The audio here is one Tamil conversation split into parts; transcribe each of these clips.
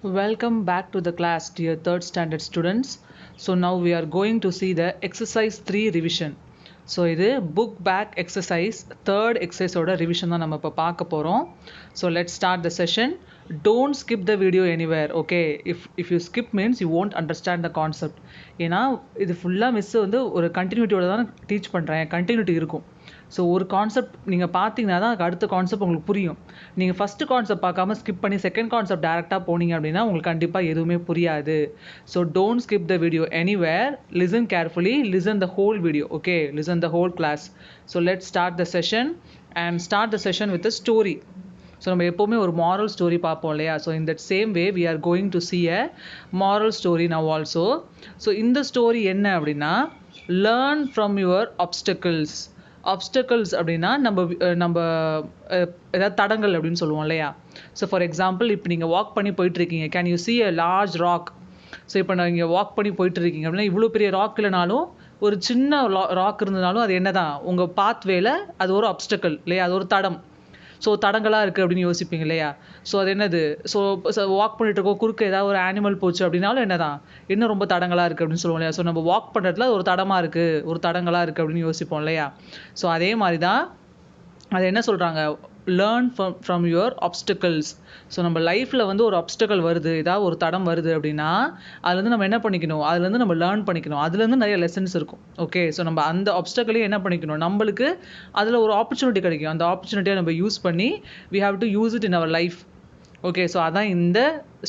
Welcome back to the class, dear third standard students. So now we are going to see the exercise 3 revision. So இது book back exercise third exercise ஓட revision தான் நம்ம இப்போ பார்க்க போகிறோம். So let's start the session. Don't skip the video anywhere. Okay, if you skip means you won't understand the concept. ஏன்னா இது ஃபுல்லாக மிஸ் வந்து ஒரு கண்டினியூட்டியோட தான் டீச் பண்ணுறேன், கண்டினியூட்டி இருக்கும். ஸோ ஒரு கான்செப்ட் நீங்கள் பார்த்தீங்கன்னா தான் அதுக்கு அடுத்த கான்செப்ட் உங்களுக்கு புரியும். நீங்கள் ஃபஸ்ட்டு கான்செப்ட் பார்க்காம ஸ்கிப் பண்ணி செகண்ட் கான்செப்ட் டேரெக்டாக போனீங்க அப்படின்னா உங்களுக்கு கண்டிப்பாக எதுவுமே புரியாது. So don't skip the video anywhere, listen carefully, listen the whole video. Okay, listen the whole class. So let start the session and start the session with a story. So நம்ம எப்போவுமே ஒரு மாரல் ஸ்டோரி பார்ப்போம் இல்லையா? So in that same way we are going to see a moral story now also. So இந்த ஸ்டோரி என்ன அப்படின்னா, learn from your obstacles. Obstacles அப்படின்னா நம்ம ஏதாவது தடங்கள் அப்படின்னு சொல்லுவோம் இல்லையா? ஸோ ஃபார் எக்ஸாம்பிள், இப்போ நீங்கள் வாக் பண்ணி போயிட்டுருக்கீங்க, can you see a large rock? So இப்போ நீங்கள் வாக் பண்ணி போயிட்டுருக்கீங்க அப்படின்னா இவ்வளோ பெரிய ராக் இல்லைனாலும் ஒரு சின்ன ராக் இருந்ததுனாலும் அது என்ன தான் உங்கள் பாத்வேல அது ஒரு ஆப்ஸ்டக்கிள் இல்லையா? அது ஒரு தடம். ஸோ தடங்களாக இருக்குது அப்படின்னு யோசிப்பீங்க இல்லையா? ஸோ அது என்னது? ஸோ வாக் பண்ணிட்டு இருக்கோம், குறுக்க ஏதாவது ஒரு ஆனிமல் போச்சு அப்படின்னாலும் என்ன தான் இன்னும் ரொம்ப தடங்களாக இருக்குது அப்படின்னு சொல்லுவோம் இல்லையா? ஸோ நம்ம வாக் பண்ணுறதுல ஒரு தடமாக இருக்குது, ஒரு தடங்களாக இருக்குது அப்படின்னு யோசிப்போம் இல்லையா? ஸோ அதே மாதிரி தான் அது என்ன சொல்கிறாங்க, learn from your obstacles. So நம்ம லைஃப்பில் வந்து ஒரு ஆப்ஸ்டக்கிள் வருது, ஏதாவது ஒரு தடம் வருது அப்படின்னா அதுலேருந்து நம்ம என்ன பண்ணிக்கணும், அதுலேருந்து நம்ம லேர்ன் பண்ணிக்கணும். அதுலேருந்து நிறைய லெசன்ஸ் இருக்கும். ஓகே, ஸோ நம்ம அந்த ஆப்ஸ்டக்கிளையும் என்ன பண்ணிக்கணும், நம்மளுக்கு அதில் ஒரு ஆப்பர்ச்சுனிட்டி கிடைக்கும். அந்த ஆப்பர்ச்சுனிட்டியை நம்ம யூஸ் பண்ணி we have to use it in our life. Okay, so அதான் இந்த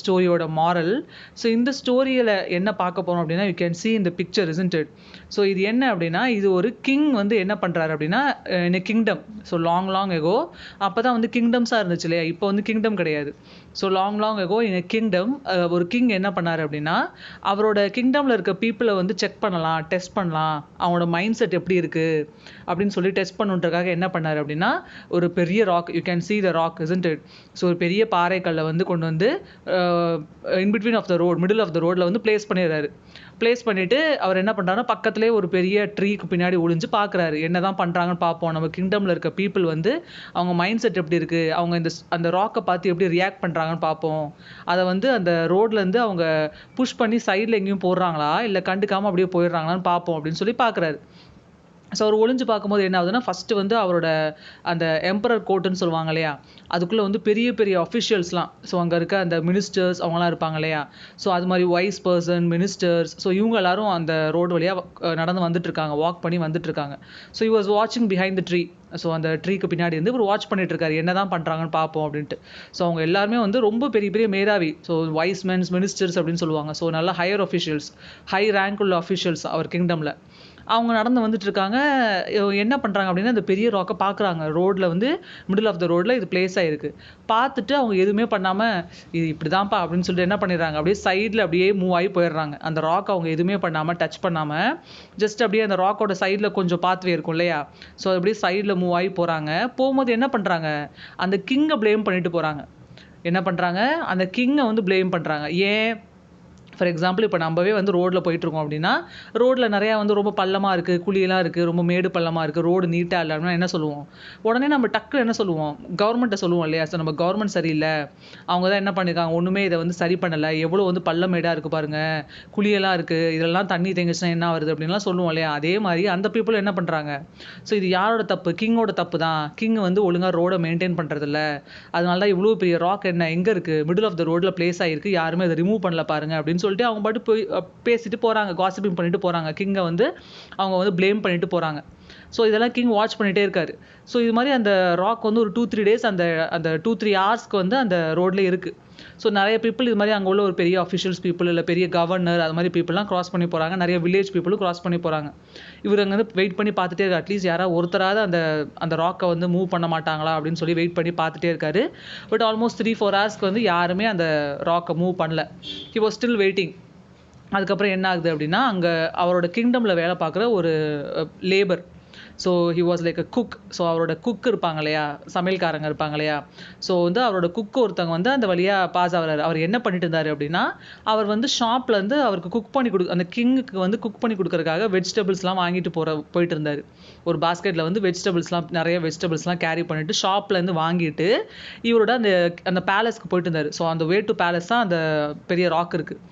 ஸ்டோரியோட மாரல். ஸோ இந்த ஸ்டோரியில் என்ன பார்க்க போகிறோம் அப்படின்னா, you can see in the picture, isn't it? So இது என்ன அப்படின்னா, இது ஒரு கிங் வந்து என்ன பண்ணுறாரு அப்படின்னா, in a kingdom. So long ago அப்போ தான் வந்து கிங்டம்ஸாக இருந்துச்சு இல்லையா? இப்போ வந்து கிங்டம் கிடையாது. So long ago in a kingdom ஒரு கிங் என்ன பண்ணார் அப்படின்னா, அவரோட கிங்டமில் இருக்க பீப்புளை வந்து செக் பண்ணலாம், டெஸ்ட் பண்ணலாம், அவங்களோட மைண்ட் செட் எப்படி இருக்குது அப்படின்னு சொல்லி டெஸ்ட் பண்ணுறதுக்காக என்ன பண்ணார் அப்படின்னா, ஒரு பெரிய rock, you can see the rock, isn't it? So ஒரு பெரிய பாறைக்கல்லை வந்து கொண்டு வந்து in between of the road, middle of the ரோடில் வந்து பிளேஸ் பண்ணிடுறாரு. பிளேஸ் பண்ணிவிட்டு அவர் என்ன பண்ணுறாருன்னா, பக்கத்துலேயே ஒரு பெரிய ட்ரீக்கு பின்னாடி ஒளிஞ்சு பார்க்குறாரு, என்ன தான் பண்ணுறாங்கன்னு பார்ப்போம். நம்ம கிங்டமில் இருக்க பீப்புள் வந்து அவங்க மைண்ட் செட் எப்படி இருக்குது, அவங்க அந்த ராக்கை பார்த்து எப்படி ரியாக்ட் பண்ணுறாங்கன்னு பார்ப்போம். அதை வந்து அந்த ரோட்லேருந்து அவங்க புஷ் பண்ணி சைடில் எங்கேயும் போடுறாங்களா இல்லை கண்டுக்காமல் அப்படியே போயிடுறாங்களான்னு பார்ப்போம் அப்படின்னு சொல்லி பார்க்குறாரு. ஸோ அவர் ஒளிஞ்சு பார்க்கும்போது என்ன ஆகுதுன்னா, ஃபஸ்ட்டு வந்து அவரோட அந்த எம்பரர் கோர்ட்டுன்னு சொல்லுவாங்க இல்லையா, அதுக்குள்ளே வந்து பெரிய பெரிய அஃபிஷியல்ஸ்லாம், ஸோ அங்கே இருக்க அந்த மினிஸ்டர்ஸ் அவங்களாம் இருப்பாங்க இல்லையா? ஸோ அது மாதிரி வைஸ் பர்சன், மினிஸ்டர்ஸ், ஸோ இவங்க எல்லாரும் அந்த ரோடு வழியாக நடந்து வந்துட்டுருக்காங்க, வாக் பண்ணி வந்துட்டுருக்காங்க. ஸோ he was வாட்சிங் பிஹைண்ட் த ட்ரீ. ஸோ அந்த ட்ரீக்கு பின்னாடி வந்து இவர் வாட்ச் பண்ணிட்டு இருக்காரு, என்ன தான் பண்ணுறாங்கன்னு பார்ப்போம் அப்படின்ட்டு. ஸோ அவங்க எல்லாருமே வந்து ரொம்ப பெரிய பெரிய மேதாவி, ஸோ வைஸ்மென்ஸ், மினிஸ்டர்ஸ் அப்படின்னு சொல்லுவாங்க. ஸோ நல்ல ஹையர் அஃபிஷியல்ஸ், ஹை ரேங்க் உள்ள அஃபிஷியல்ஸ் அவர் கிங்டமில். அவங்க நடந்து வந்துட்டு இருக்காங்க. என்ன பண்ணுறாங்க அப்படின்னா, அந்த பெரிய ராக்கை பார்க்குறாங்க. ரோட்டில் வந்து மிடில் ஆஃப் த ரோட்டில் இது பிளேஸ் ஆகிருக்கு. பார்த்துட்டு அவங்க எதுவுமே பண்ணாமல், இது இப்படி தான்ப்பா அப்படின்னு சொல்லிட்டு என்ன பண்ணிடுறாங்க, அப்படியே சைடில் அப்படியே மூவ் ஆகி போயிடுறாங்க. அந்த ராக் அவங்க எதுவுமே பண்ணாமல், டச் பண்ணாமல், ஜஸ்ட் அப்படியே அந்த ராக்கோட சைடில் கொஞ்சம் பாத்வே இருக்கும் இல்லையா? ஸோ அப்படியே சைடில் மூவ் ஆகி போகிறாங்க. போகும்போது என்ன பண்ணுறாங்க, அந்த கிங்கை ப்ளேம் பண்ணிட்டு போகிறாங்க. என்ன பண்ணுறாங்க, அந்த கிங்கை வந்து ப்ளேம் பண்ணுறாங்க. ஏன்? ஃபார் எக்ஸாம்பிள், இப்போ நம்மவே வந்து ரோட்டில் போயிட்டுருக்கோம் அப்படின்னா, ரோட்டில் நிறையா வந்து ரொம்ப பள்ளமாக இருக்குது, குழியெல்லாம் இருக்குது, ரொம்ப மேடு பள்ளமாக இருக்குது, ரோடு நீட்டாக இல்லை அப்படின்னா என்ன சொல்லுவோம், உடனே நம்ம டக்கு என்ன சொல்லுவோம், கவர்மெண்ட்டை சொல்லுவோம் இல்லையா? ஸோ நம்ம கவர்மெண்ட் சரியில்லை, அவங்க தான் என்ன பண்ணியிருக்காங்க, ஒன்றுமே இதை வந்து சரி பண்ணலை, எவ்வளோ வந்து பள்ளம் மேடாக இருக்குது பாருங்கள், குழியெல்லாம் இருக்குது, இதெல்லாம் தண்ணி தேங்கிச்சுன்னா என்ன வருது அப்படின்லாம் சொல்லுவோம் இல்லையா? அதே மாதிரி அந்த பீப்புள் என்ன பண்ணுறாங்க, ஸோ இது யாரோட தப்பு, கிங்கோட தப்பு தான். கிங் வந்து ஒழுங்காக ரோடை மெயின்டைன் பண்ணுறதில்ல, அதனால தான் இவ்வளோ பெரிய ராக் என்ன எங்கே இருக்குது, மிடில் ஆஃப் த ரோடில் பிளேஸ் ஆகிருக்கு, யாருமே அதை ரிமூவ் பண்ணல பாருங்கள் அப்படின்னு சொல்லிட்டு அவங்க பாட்டு போய் பேசிட்டு போகிறாங்க, காசிப்பிங் பண்ணிட்டு போகிறாங்க. கிங்கை வந்து அவங்க வந்து ப்ளேம் பண்ணிட்டு போகிறாங்க. ஸோ இதெல்லாம் கிங் வாட்ச் பண்ணிகிட்டே இருக்காரு. ஸோ இது மாதிரி அந்த ராக் வந்து ஒரு 2-3 டேஸ் அந்த 2-3 ஹவர்ஸ்க்கு வந்து அந்த ரோட்லேயே இருக்குது. ஸோ நிறைய பீப்புள் இது மாதிரி அங்கே உள்ள ஒரு பெரிய அஃபிஷியல்ஸ் பீப்புள், இல்லை பெரிய கவர்னர், அது மாதிரி பீப்புளெலாம் க்ராஸ் பண்ணி போகிறாங்க. நிறைய வில்லேஜ் பீப்புளும் க்ராஸ் பண்ணி போகிறாங்க. இவர் அங்கே வந்து வெயிட் பண்ணி பார்த்துட்டே இருக்காரு, அட்லீஸ்ட் யாராவது ஒருத்தராவது அந்த ராக்கை வந்து மூவ் பண்ண மாட்டாங்களா அப்படின்னு சொல்லி வெயிட் பண்ணி பார்த்துட்டே இருக்காரு. பட் ஆல்மோஸ்ட் 3-4 ஹவர்ஸ்க்கு வந்து யாருமே அந்த ராக்கை மூவ் பண்ணல. He was still waiting. அதுக்கப்புறம் என்ன ஆகுது அப்படின்னா, அங்கே அவரோட கிங்டமில் வேலை பார்க்குற ஒரு labour, so he was like a cook. So அவரோட குக் இருப்பாங்க இல்லையா, சமையல்காரங்க இருப்பாங்க இல்லையா. ஸோ வந்து அவரோட குக் ஒருத்தவங்க வந்து அந்த வழியாக பாஸ் ஆகிறாரு. அவர் என்ன பண்ணிட்டு இருந்தார் அப்படின்னா, அவர் வந்து ஷாப்பில் வந்து அவருக்கு குக் பண்ணி அந்த கிங்குக்கு வந்து குக் பண்ணி கொடுக்கறதுக்காக வெஜிடபிள்ஸ்லாம் வாங்கிட்டு போயிட்டு இருந்தார். ஒரு பாஸ்கெட்டில் வந்து நிறைய வெஜிடபிள்ஸ்லாம் கேரி பண்ணிட்டு ஷாப்லேருந்து வாங்கிட்டு இவரோட அந்த பேலஸ்க்கு போயிட்டு இருந்தார். ஸோ அந்த வே டு பேலஸ் தான் அந்த பெரிய ராக் இருக்குது.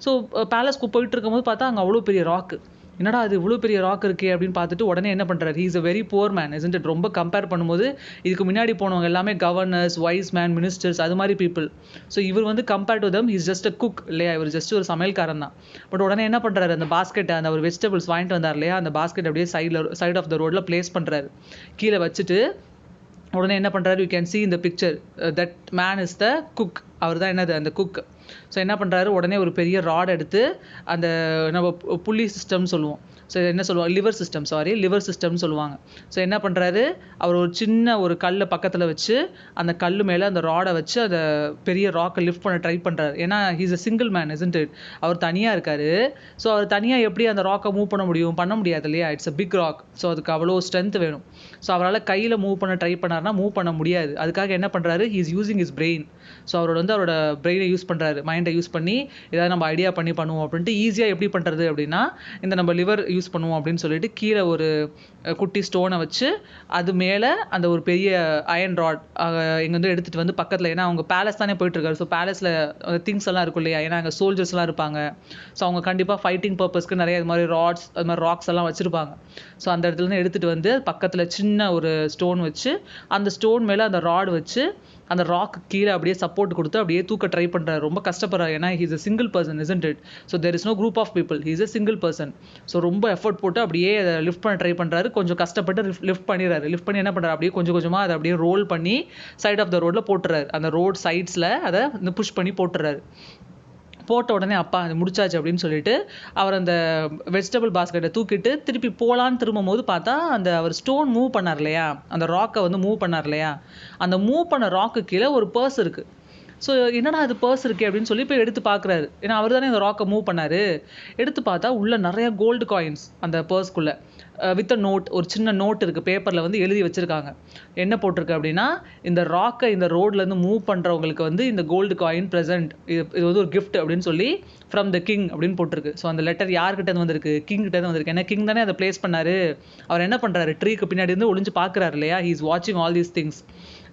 ஸோ பேலஸ்க்கு போயிட்டு இருக்கும்போது பார்த்தா அங்கே அவ்வளோ பெரிய ராக்கு. என்னடா அது இவ்வளோ பெரிய ராக் இருக்கே அப்படின்னு பார்த்துட்டு உடனே என்ன பண்ணுறாரு, he is a very poor man, isn't it. ரொம்ப கம்பேர் பண்ணும்போது இதுக்கு முன்னாடி போனவங்க எல்லாமே கவர்னர்ஸ், வைஸ் மேன், மினிஸ்டர்ஸ், அது மாதிரி பீப்புள். ஸோ இவர் வந்து compare to them is just a cook இல்லையா, இவர் ஜஸ்ட் ஒரு சமையல்காரன் தான். பட் உடனே என்ன பண்ணுறாரு, அந்த பாஸ்கெட்டை, அந்த ஒரு வெஜிடபிள்ஸ் வாங்கிட்டு வந்தார் இல்லையா, அந்த பாஸ்கெட் அப்படியே சைட் ஆஃப் த ரோடில் பிளேஸ் பண்ணுறாரு. கீழே வச்சுட்டு உடனே என்ன பண்ணுறாரு, யூ கேன் சி இந்த picture, that man is the cook. அவர் தான் என்னது, அந்த குக். ஸோ என்ன பண்ணுறாரு, உடனே ஒரு பெரிய ராட் எடுத்து அந்த நம்ம புள்ளி சிஸ்டம்னு சொல்லுவோம். ஸோ என்ன சொல்லுவாங்க, லிவர் சிஸ்டம்னு சொல்லுவாங்க. ஸோ என்ன பண்ணுறாரு, அவர் ஒரு சின்ன ஒரு கல்லை பக்கத்தில் வச்சு அந்த கல் மேலே அந்த ராடை வச்சு அந்த பெரிய ராக்கை லிஃப்ட் பண்ண ட்ரை பண்ணுறாரு. ஏன்னா he's a single man, isn't it. அவர் தனியாக இருக்காரு. ஸோ அவர் தனியாக எப்படி அந்த ராக்கை மூவ் பண்ண முடியாது இல்லையா, it's a big rock. So அதுக்கு அவ்வளோ ஸ்ட்ரென்த் வேணும். ஸோ அவரால் கையில் மூவ் பண்ண ட்ரை பண்ணார்னா மூவ் பண்ண முடியாது. அதுக்காக என்ன பண்ணுறாரு, he is using his brain. So அவரோட பிரெயினை யூஸ் பண்ணுறாரு, மைண்டை யூஸ் பண்ணி ஏதாவது நம்ம ஐடியா பண்ணி பண்ணுவோம் அப்படின்ட்டு. ஈஸியாக எப்படி பண்ணுறது அப்படின்னா, இந்த நம்ம லிவர் யூஸ் பண்ணுவோம் அப்படின்னு சொல்லிட்டு கீழே ஒரு குட்டி ஸ்டோனை வச்சு அது மேலே அந்த ஒரு பெரிய அயன் ராட் இங்கே வந்து எடுத்துகிட்டு வந்து பக்கத்தில், ஏன்னா அவங்க பேலஸ் தானே போயிட்டுருக்காரு. ஸோ பேலஸில் திங்ஸ் எல்லாம் இருக்கும் இல்லையா, ஏன்னா அங்கே சோல்ஜர்ஸ்லாம் இருப்பாங்க. ஸோ அவங்க கண்டிப்பாக ஃபைட்டிங் பர்பஸ்க்கு நிறைய இது மாதிரி ராட்ஸ், அது மாதிரி ராக்ஸ் எல்லாம் வச்சுருப்பாங்க. ஸோ அந்த இடத்துலேருந்து எடுத்துகிட்டு வந்து பக்கத்தில் சின்ன ஒரு ஸ்டோன் வச்சு அந்த ஸ்டோன் மேலே அந்த ராட் வச்சு அந்த ராக் கீழே அப்படியே சப்போர்ட் கொடுத்து அப்படியே தூக்க ட்ரை பண்ணுறாரு. ரொம்ப கஷ்டப்படுறாரு, ஏன்னா he's a single person, isn't it. So there is no group of people, he's a single person. So ரொம்ப எஃபர்ட் போட்டு அப்படியே அதை லிஃப்ட் பண்ண ட்ரை பண்ணுறாரு. கொஞ்சம் கஷ்டப்பட்டு லிஃப்ட் பண்ணிடுறாரு. லிஃப்ட் பண்ணி என்ன பண்ணுறாரு, அப்படியே கொஞ்சம் கொஞ்சமாக அதை அப்படியே ரோல் பண்ணி சைட் ஆஃப் த ரோடில் போட்டுறாரு. அந்த ரோட் சைட்ஸில் அதை புஷ் பண்ணி போட்டுறாரு. போட்ட உடனே அப்பா அது முடிச்சாச்சு அப்படின்னு சொல்லிட்டு அவர் அந்த வெஜிடபிள் பாஸ்கெட்டை தூக்கிட்டு திருப்பி போகலான்னு திரும்பும் போது பார்த்தா அந்த அவர் ஸ்டோன் மூவ் பண்ணார் இல்லையா, அந்த ராக்கை வந்து மூவ் பண்ணார் இல்லையா, அந்த மூவ் பண்ண ராக்கு கீழே ஒரு பர்ஸ் இருக்குது. ஸோ என்னடா அது பர்ஸ் இருக்கே அப்படின்னு சொல்லி போய் எடுத்து பார்க்குறாரு. ஏன்னா அவர் தானே அந்த ராக்கை மூவ் பண்ணார். எடுத்து பார்த்தா உள்ள நிறைய கோல்டு காயின்ஸ் அந்த பர்ஸ்க்குள்ளே வித் அ நோட், ஒரு சின்ன நோட் இருக்குது, பேப்பரில் வந்து எழுதி வச்சுருக்காங்க. என்ன போட்டிருக்கு அப்படின்னா, இந்த ராக்கை இந்த ரோட்லேருந்து மூவ் பண்ணுறவங்களுக்கு வந்து இந்த கோல்டு காயின் ப்ரெசென்ட், இது வந்து ஒரு கிஃப்ட் அப்படின்னு சொல்லி ஃப்ரம் த கிங் அப்படின்னு போட்டிருக்கு. ஸோ அந்த லெட்டர் யார்கிட்ட வந்திருக்கு, கிங் கிட்ட வந்திருக்கு. ஏன்னா கிங் தானே அதை பிளேஸ் பண்ணார். அவர் என்ன பண்ணுறாரு, ட்ரீக்கு பின்னாடி இருந்து ஒளிஞ்சு பார்க்குறாரு இல்லையா, ஹீ இஸ் வாட்சிங் ஆல் தீஸ் திங்ஸ்.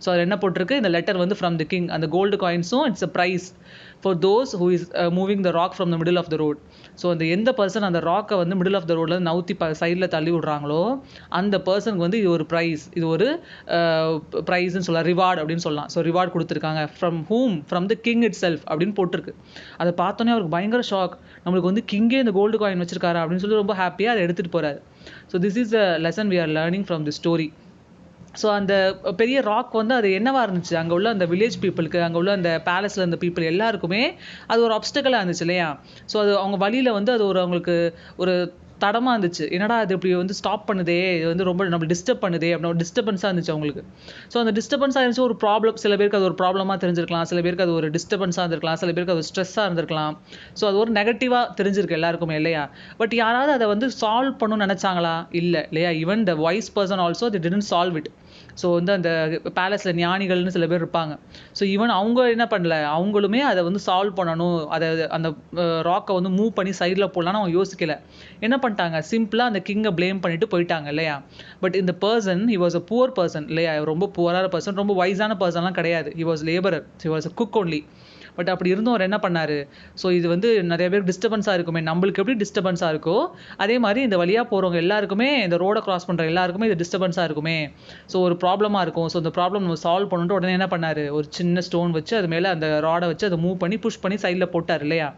ஸோ அது என்ன போட்டிருக்கு, இந்த லெட்டர் வந்து ஃப்ரம் த கிங். அந்த கோல்டு காயின்ஸும் it's a prize for those who is moving the rock from the middle of the road. So அந்த எந்த பர்சன் அந்த ராக்கை வந்து மிடில் ஆஃப் த ரோடில் நவுத்தி சைடில் தள்ளி விடுறாங்களோ அந்த பர்சனுக்கு வந்து இது ஒரு ப்ரைஸ், இது ஒரு ப்ரைஸ்ன்னு சொல்லலாம், ரிவார்டு அப்படின்னு சொல்லலாம். ஸோ ரிவார்டு கொடுத்துருக்காங்க. From the king it self அப்படின்னு போட்டிருக்கு. அதை பார்த்தோன்னே அவருக்கு பயங்கர ஷாக். நம்மளுக்கு வந்து கிங்கே இந்த கோல்டு காயின் வச்சிருக்காரு அப்படின்னு சொல்லி ரொம்ப ஹாப்பியாக அதை எடுத்துகிட்டு போகிறாரு. So this is a lesson we are learning from the story. So அந்த பெரிய ராக் வந்து அது என்னவா இருந்துச்சு, அங்கே உள்ள அந்த வில்லேஜ் பீப்புளுக்கு, அங்கே உள்ள அந்த பேலஸில் இருந்த பீப்புள் எல்லாருக்குமே அது ஒரு ஆப்ஸ்டக்கலாக இருந்துச்சு இல்லையா. ஸோ அது அவங்க வழியில் வந்து அது அவங்களுக்கு ஒரு தடமாக இருந்துச்சு. என்னடா அது இப்படி வந்து ஸ்டாப் பண்ணுதே, இது வந்து ரொம்ப நம்ம டிஸ்டர்ப் பண்ணுதே அப்படின்னு ஒரு டிஸ்டர்பன்ஸாக இருந்துச்சு அவங்களுக்கு. ஸோ அந்த டிஸ்டர்பன்ஸாக இருந்துச்சு ஒரு ப்ராப்ளம். சில பேருக்கு அது ஒரு ப்ராப்ளமாக தெரிஞ்சிருக்கலாம், சில பேருக்கு அது ஒரு டிஸ்டர்பன்ஸாக இருந்திருக்கலாம், சில பேருக்கு அது ஸ்ட்ரெஸ்ஸாக இருந்திருக்கலாம். ஸோ அது ஒரு நெகட்டிவாக தெரிஞ்சிருக்கு எல்லாருக்குமே இல்லையா. பட் யாராவது அதை வந்து சால்வ் பண்ணணும்னு நினச்சாங்களா, இல்லை இல்லையா. Even the wise person also the didn't solve it. So வந்து அந்த பேலஸில் ஞானிகள்னு சில பேர் இருப்பாங்க. ஸோ ஈவன் அவங்க என்ன பண்ணல, அவங்களுமே அதை வந்து சால்வ் பண்ணணும், அதை அந்த ராக்கை வந்து மூவ் பண்ணி சைடில் போடலான்னு அவங்க யோசிக்கல. என்ன பண்ணிட்டாங்க, சிம்பிளாக அந்த கிங்கை ப்ளேம் பண்ணிட்டு போயிட்டாங்க இல்லையா. பட் இந்த person he was a poor person இல்லையா, ரொம்ப புவரான பர்சன், ரொம்ப வைஸான பர்சன்லாம் கிடையாது. He was labourer, he was a cook only. But அப்படி இருந்தும் அவர் என்ன பண்ணார், ஸோ இது வந்து நிறைய பேர் டிஸ்டர்பன்ஸாக இருக்குமே, நம்மளுக்கு எப்படி டிஸ்டர்பன்ஸாக இருக்கோ அதே மாதிரி இந்த வழியாக போகிறவங்க எல்லாருக்குமே, இந்த ரோடை கிராஸ் பண்ணுற எல்லாருக்குமே இது டிஸ்டர்பன்ஸாக இருக்குமே, ஸோ ஒரு ப்ராப்ளமாக இருக்கும். ஸோ இந்த ப்ராப்ளம் நம்ம சால்வ் பண்ணிட்டு உடனே என்ன பண்ணார், ஒரு சின்ன ஸ்டோன் வச்சு அது மேலே அந்த ராடை வச்சு அதை மூவ் பண்ணி புஷ் பண்ணி சைடில் போட்டார் இல்லையா.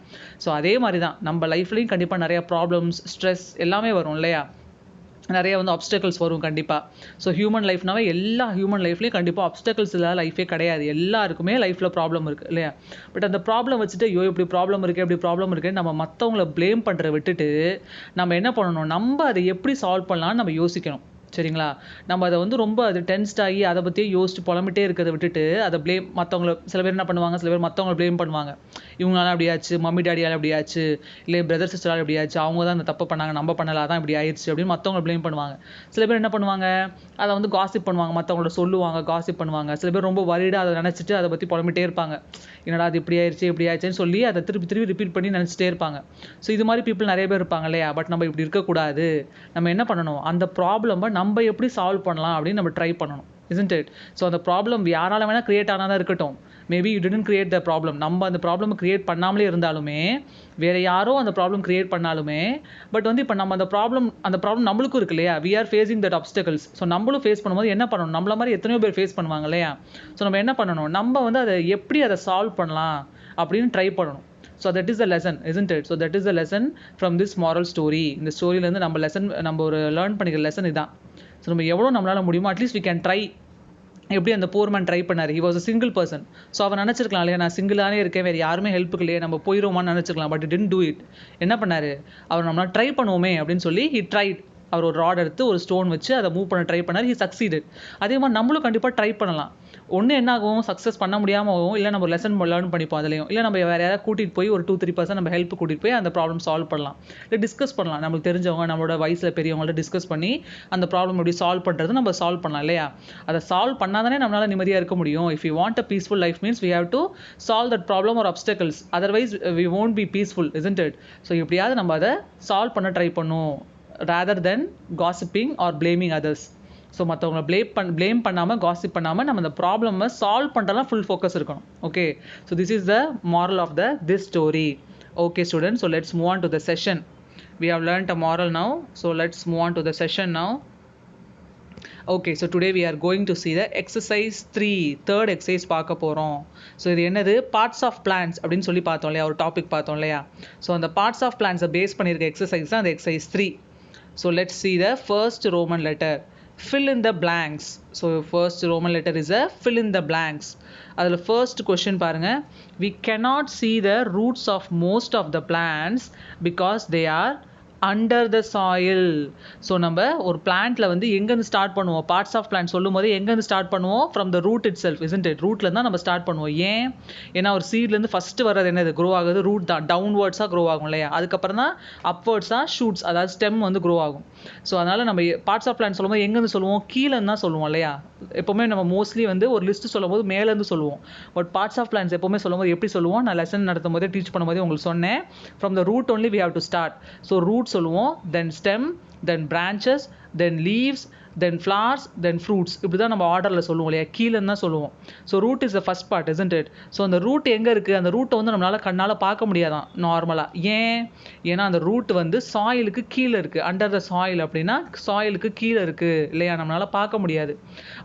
ஸோ அதே மாதிரி தான் நம்ம லைஃப்லையும் கண்டிப்பாக நிறையா ப்ராப்ளம்ஸ், ஸ்ட்ரெஸ் எல்லாமே வரும் இல்லையா. நிறைய வந்து ஆப்ஸ்டக்கிள்ஸ் வரும் கண்டிப்பாக. ஸோ ஹியூமன் லைஃப்னாவே எல்லா ஹியூமன் லைஃப்லேயும் கண்டிப்பாக ஆப்ஸ்டக்கிள்ஸ் இல்லாத லைஃபே கிடையாது. எல்லாருக்குமே லைஃப்பில் ப்ராப்ளம் இருக்குது இல்லையா. பட் அந்த ப்ராப்ளம் வச்சுட்டு ஐயோ இப்படி ப்ராப்ளம் இருக்குது, எப்படி ப்ராப்ளம் இருக்குன்னு நம்ம மற்றவங்கள ப்ளேம் பண்ணுறத விட்டுட்டு நம்ம என்ன பண்ணணும், நம்ம அதை எப்படி சால்வ் பண்ணலான்னு நம்ம யோசிக்கணும். சரிங்களா? நம்ம அதை வந்து ரொம்ப அது டென்ஸ்ட் ஆகி அதை பற்றியே யோசிச்சு புலம்பிட்டே இருக்கிறத விட்டுட்டு அதை ப்ளேம் மற்றவங்கள சில பேர் என்ன பண்ணுவாங்க, சில பேர் மற்றவங்கள ப்ளேம் பண்ணுவாங்க. இவங்களால அப்படியாச்சு, மம்மி டாடியால் அப்படியாச்சு, இல்லை பிரதர் சிஸ்டரால் அப்படியாச்சு, அவங்க தான் அந்த தப்பு பண்ணாங்க, நம்ம பண்ணல, அதான் இப்படி ஆயிடுச்சு அப்படின்னு மற்றவங்கள ப்ளேம் பண்ணுவாங்க. சில பேர் என்ன பண்ணுவாங்க, அதை வந்து காசிப் பண்ணுவாங்க, மற்றவங்களோட சொல்லுவாங்க, காசிப் பண்ணுவாங்க. சில பேர் ரொம்ப வரிடாக அதை நினச்சிட்டு அதை பற்றி புலம்பிட்டே இருப்பாங்க. என்னடா அது இப்படி ஆயிடுச்சு இப்படி ஆயிடுச்சுன்னு சொல்லி அதை திருப்பி திருப்பி ரிப்பீட் பண்ணி நினச்சிட்டே இருப்பாங்க. ஸோ இது மாதிரி பீப்புள் நிறைய பேர் இருப்பாங்க இல்லையா? பட் நம்ம இப்படி இருக்கக்கூடாது. நம்ம என்ன பண்ணணும், அந்த ப்ராப்ளமை நம்ம எப்படி சால்வ் பண்ணலாம் அப்படின்னு நம்ம ட்ரை பண்ணணும். isn't it? ஸோ அந்த ப்ராப்ளம் யாரால வேணால் கிரியேட் ஆனாதான் இருக்கட்டும். Maybe you didn't create the problem. நம்ம அந்த ப்ராப்ளம் கிரியேட் பண்ணாமலே இருந்தாலுமே, வேற யாரோ அந்த ப்ராப்ளம் கிரியேட் பண்ணாலுமே, பட் வந்து இப்போ நம்ம அந்த ப்ராப்ளம் நம்மளுக்கும் இருக்கு இல்லையா? we are facing that obstacles. So நம்மளும் ஃபேஸ் பண்ணும்போது என்ன பண்ணணும், நம்மள மாதிரி எத்தனையோ பேர் ஃபேஸ் பண்ணுவாங்க இல்லையா? ஸோ நம்ம என்ன பண்ணணும், நம்ம வந்து அதை எப்படி அதை சால்வ் பண்ணலாம் அப்படின்னு ட்ரை பண்ணணும். So that is the lesson, isn't it? So that is the lesson from this moral story. இந்த ஸ்டோரியிலேருந்து நம்ம ஒரு லேர்ன் பண்ணிக்கிற லெசன் இதான். ஸோ நம்ம எவ்வளோ நம்மளால் முடியுமோ அட்லீஸ்ட் we can try. எப்படி அந்த போர் மேன் ட்ரை பண்ணார், he was a single person. So அவன் நினச்சிருக்கலாம் இல்லையா, நான் சிங்கிளானே இருக்கேன், வேறு யாருமே ஹெல்ப்புக்கு இல்லையே, நம்ம போயிடுவோமான்னு நினச்சிக்கலாம். But didn't do it. என்ன பண்ணார், அவர் நம்மளால் ட்ரை பண்ணுவோமே அப்படின்னு சொல்லி he tried. அவர் ஒரு ராட் எடுத்து ஒரு ஸ்டோன் வச்சு அதை மூவ் பண்ண ட்ரை பண்ணார், he succeeded. அதே மாதிரி நம்மளும் கண்டிப்பாக ட்ரை பண்ணலாம். ஒன்று என்ன ஆகும், சக்ஸஸ் பண்ண முடியாமல் ஆகும், இல்லை நம்ம ஒரு லெசன் லேர்ன் பண்ணிப்போம் அதுலேயும், இல்லை நம்ம வேறு யாராவது கூட்டிகிட்டு போய் ஒரு 2-3% நம்ம ஹெல்ப் கூட்டிகிட்டு போய் அந்த ப்ராப்ளம் சால்வ் பண்ணலாம், இல்லை டிஸ்கஸ் பண்ணலாம். நம்மளுக்கு தெரிஞ்சவங்க, நம்மளோட வயசில் பெரியவங்கள்ட்ட டிஸ்கஸ் பண்ணி அந்த ப்ராப்ளம் எப்படி சால்வ் பண்ணுறது நம்ம சால்வ் பண்ணலாம் இல்லையா? அதை சால்வ் பண்ணாதானே நம்மளால் நிம்மதியாக இருக்க முடியும். If you want a peaceful life means we have to solve that problem or obstacles, otherwise we won't be peaceful, isn't it? So எப்படியாவது நம்ம அதை சால்வ் பண்ண ட்ரை பண்ணும், rather than gossiping or blaming others. So மற்றவங்களை ப்ளேம் பண்ணாமல், காசிப் பண்ணாமல் நம்ம அந்த ப்ராப்ளமை சால்வ் பண்ணுறலாம் ஃபுல் ஃபோக்கஸ் இருக்கணும். Okay, so this is the moral of this story. Okay students, so let's move on to the session. We have learnt a moral now, so let's move on to the session now. Okay, so today we are going to see the exercise 3, third exercise பார்க்க போகிறோம். ஸோ இது என்னது, பார்ட்ஸ் ஆஃப் பிளான்ஸ் அப்படின்னு சொல்லி பார்த்தோம் இல்லையா, ஒரு டாபிக் பார்த்தோம் இல்லையா? ஸோ அந்த பார்ட்ஸ் ஆஃப் பிளான்ஸை பேஸ் பண்ணியிருக்க எக்ஸசைஸ் தான் அந்த exercise 3. So let's see the first Roman letter. Fill in the blanks. So first Roman letter is a fill in the blanks. அதில் first question பாருங்க. We cannot see the roots of most of the plants because they are under the soil. So நம்ம ஒரு பிளான்ட்டில் வந்து எங்கேருந்து ஸ்டார்ட் பண்ணுவோம், பார்ட்ஸ் ஆஃப் பிளான்ட் சொல்லும் போது எங்கேருந்து ஸ்டார்ட் பண்ணுவோம், from the root itself, isn't it? ரூட்லேருந்து தான் நம்ம ஸ்டார்ட் பண்ணுவோம். ஏன், ஏன்னா ஒரு சீட்லேருந்து ஃபஸ்ட்டு வர்றது என்னது, க்ரோ ஆகுது ரூட் தான், டவுன்வர்ட்ஸாக க்ரோ ஆகும் இல்லையா? அதுக்கப்புறம் தான் அப்வர்ட்ஸாக ஷூட்ஸ், அதாவது ஸ்டெம் வந்து க்ரோ ஆகும். ஸோ அதனால் நம்ம பார்ட்ஸ் ஆஃப் பிளான்ட் சொல்லும்போது எங்கேருந்து சொல்லுவோம், கீழேருந்து தான் சொல்லுவோம் இல்லையா? எப்போவுமே நம்ம மோஸ்ட்லி வந்து ஒரு லிஸ்ட்டு சொல்லும் போது மேலேருந்து சொல்லுவோம். பட் பார்ட்ஸ் ஆஃப் பிளான்ஸ் எப்போவுமே சொல்லும் போது எப்படி சொல்லுவோம், நான் லெசன் நடத்தும் போதே டீச் பண்ணும்போதே உங்களுக்கு சொன்னேன், from the root only we have to start. So root சொல்லுவோம், then stem, then branches, then leaves, then flowers, then fruits. இப்படி தான் நம்ம ஆர்டரில் சொல்லுவோம் இல்லையா, கீழேன்னு தான் சொல்லுவோம். So root is the first part, isn't it? So அந்த ரூட் எங்கே இருக்குது, அந்த ரூட்டை வந்து நம்மளால் கண்ணால் பார்க்க முடியாதான் நார்மலாக. ஏன்னா அந்த ரூட் வந்து சாயிலுக்கு கீழே இருக்குது, அண்டர் த சாயில் அப்படின்னா சாயிலுக்கு கீழே இருக்குது இல்லையா, நம்மளால் பார்க்க முடியாது.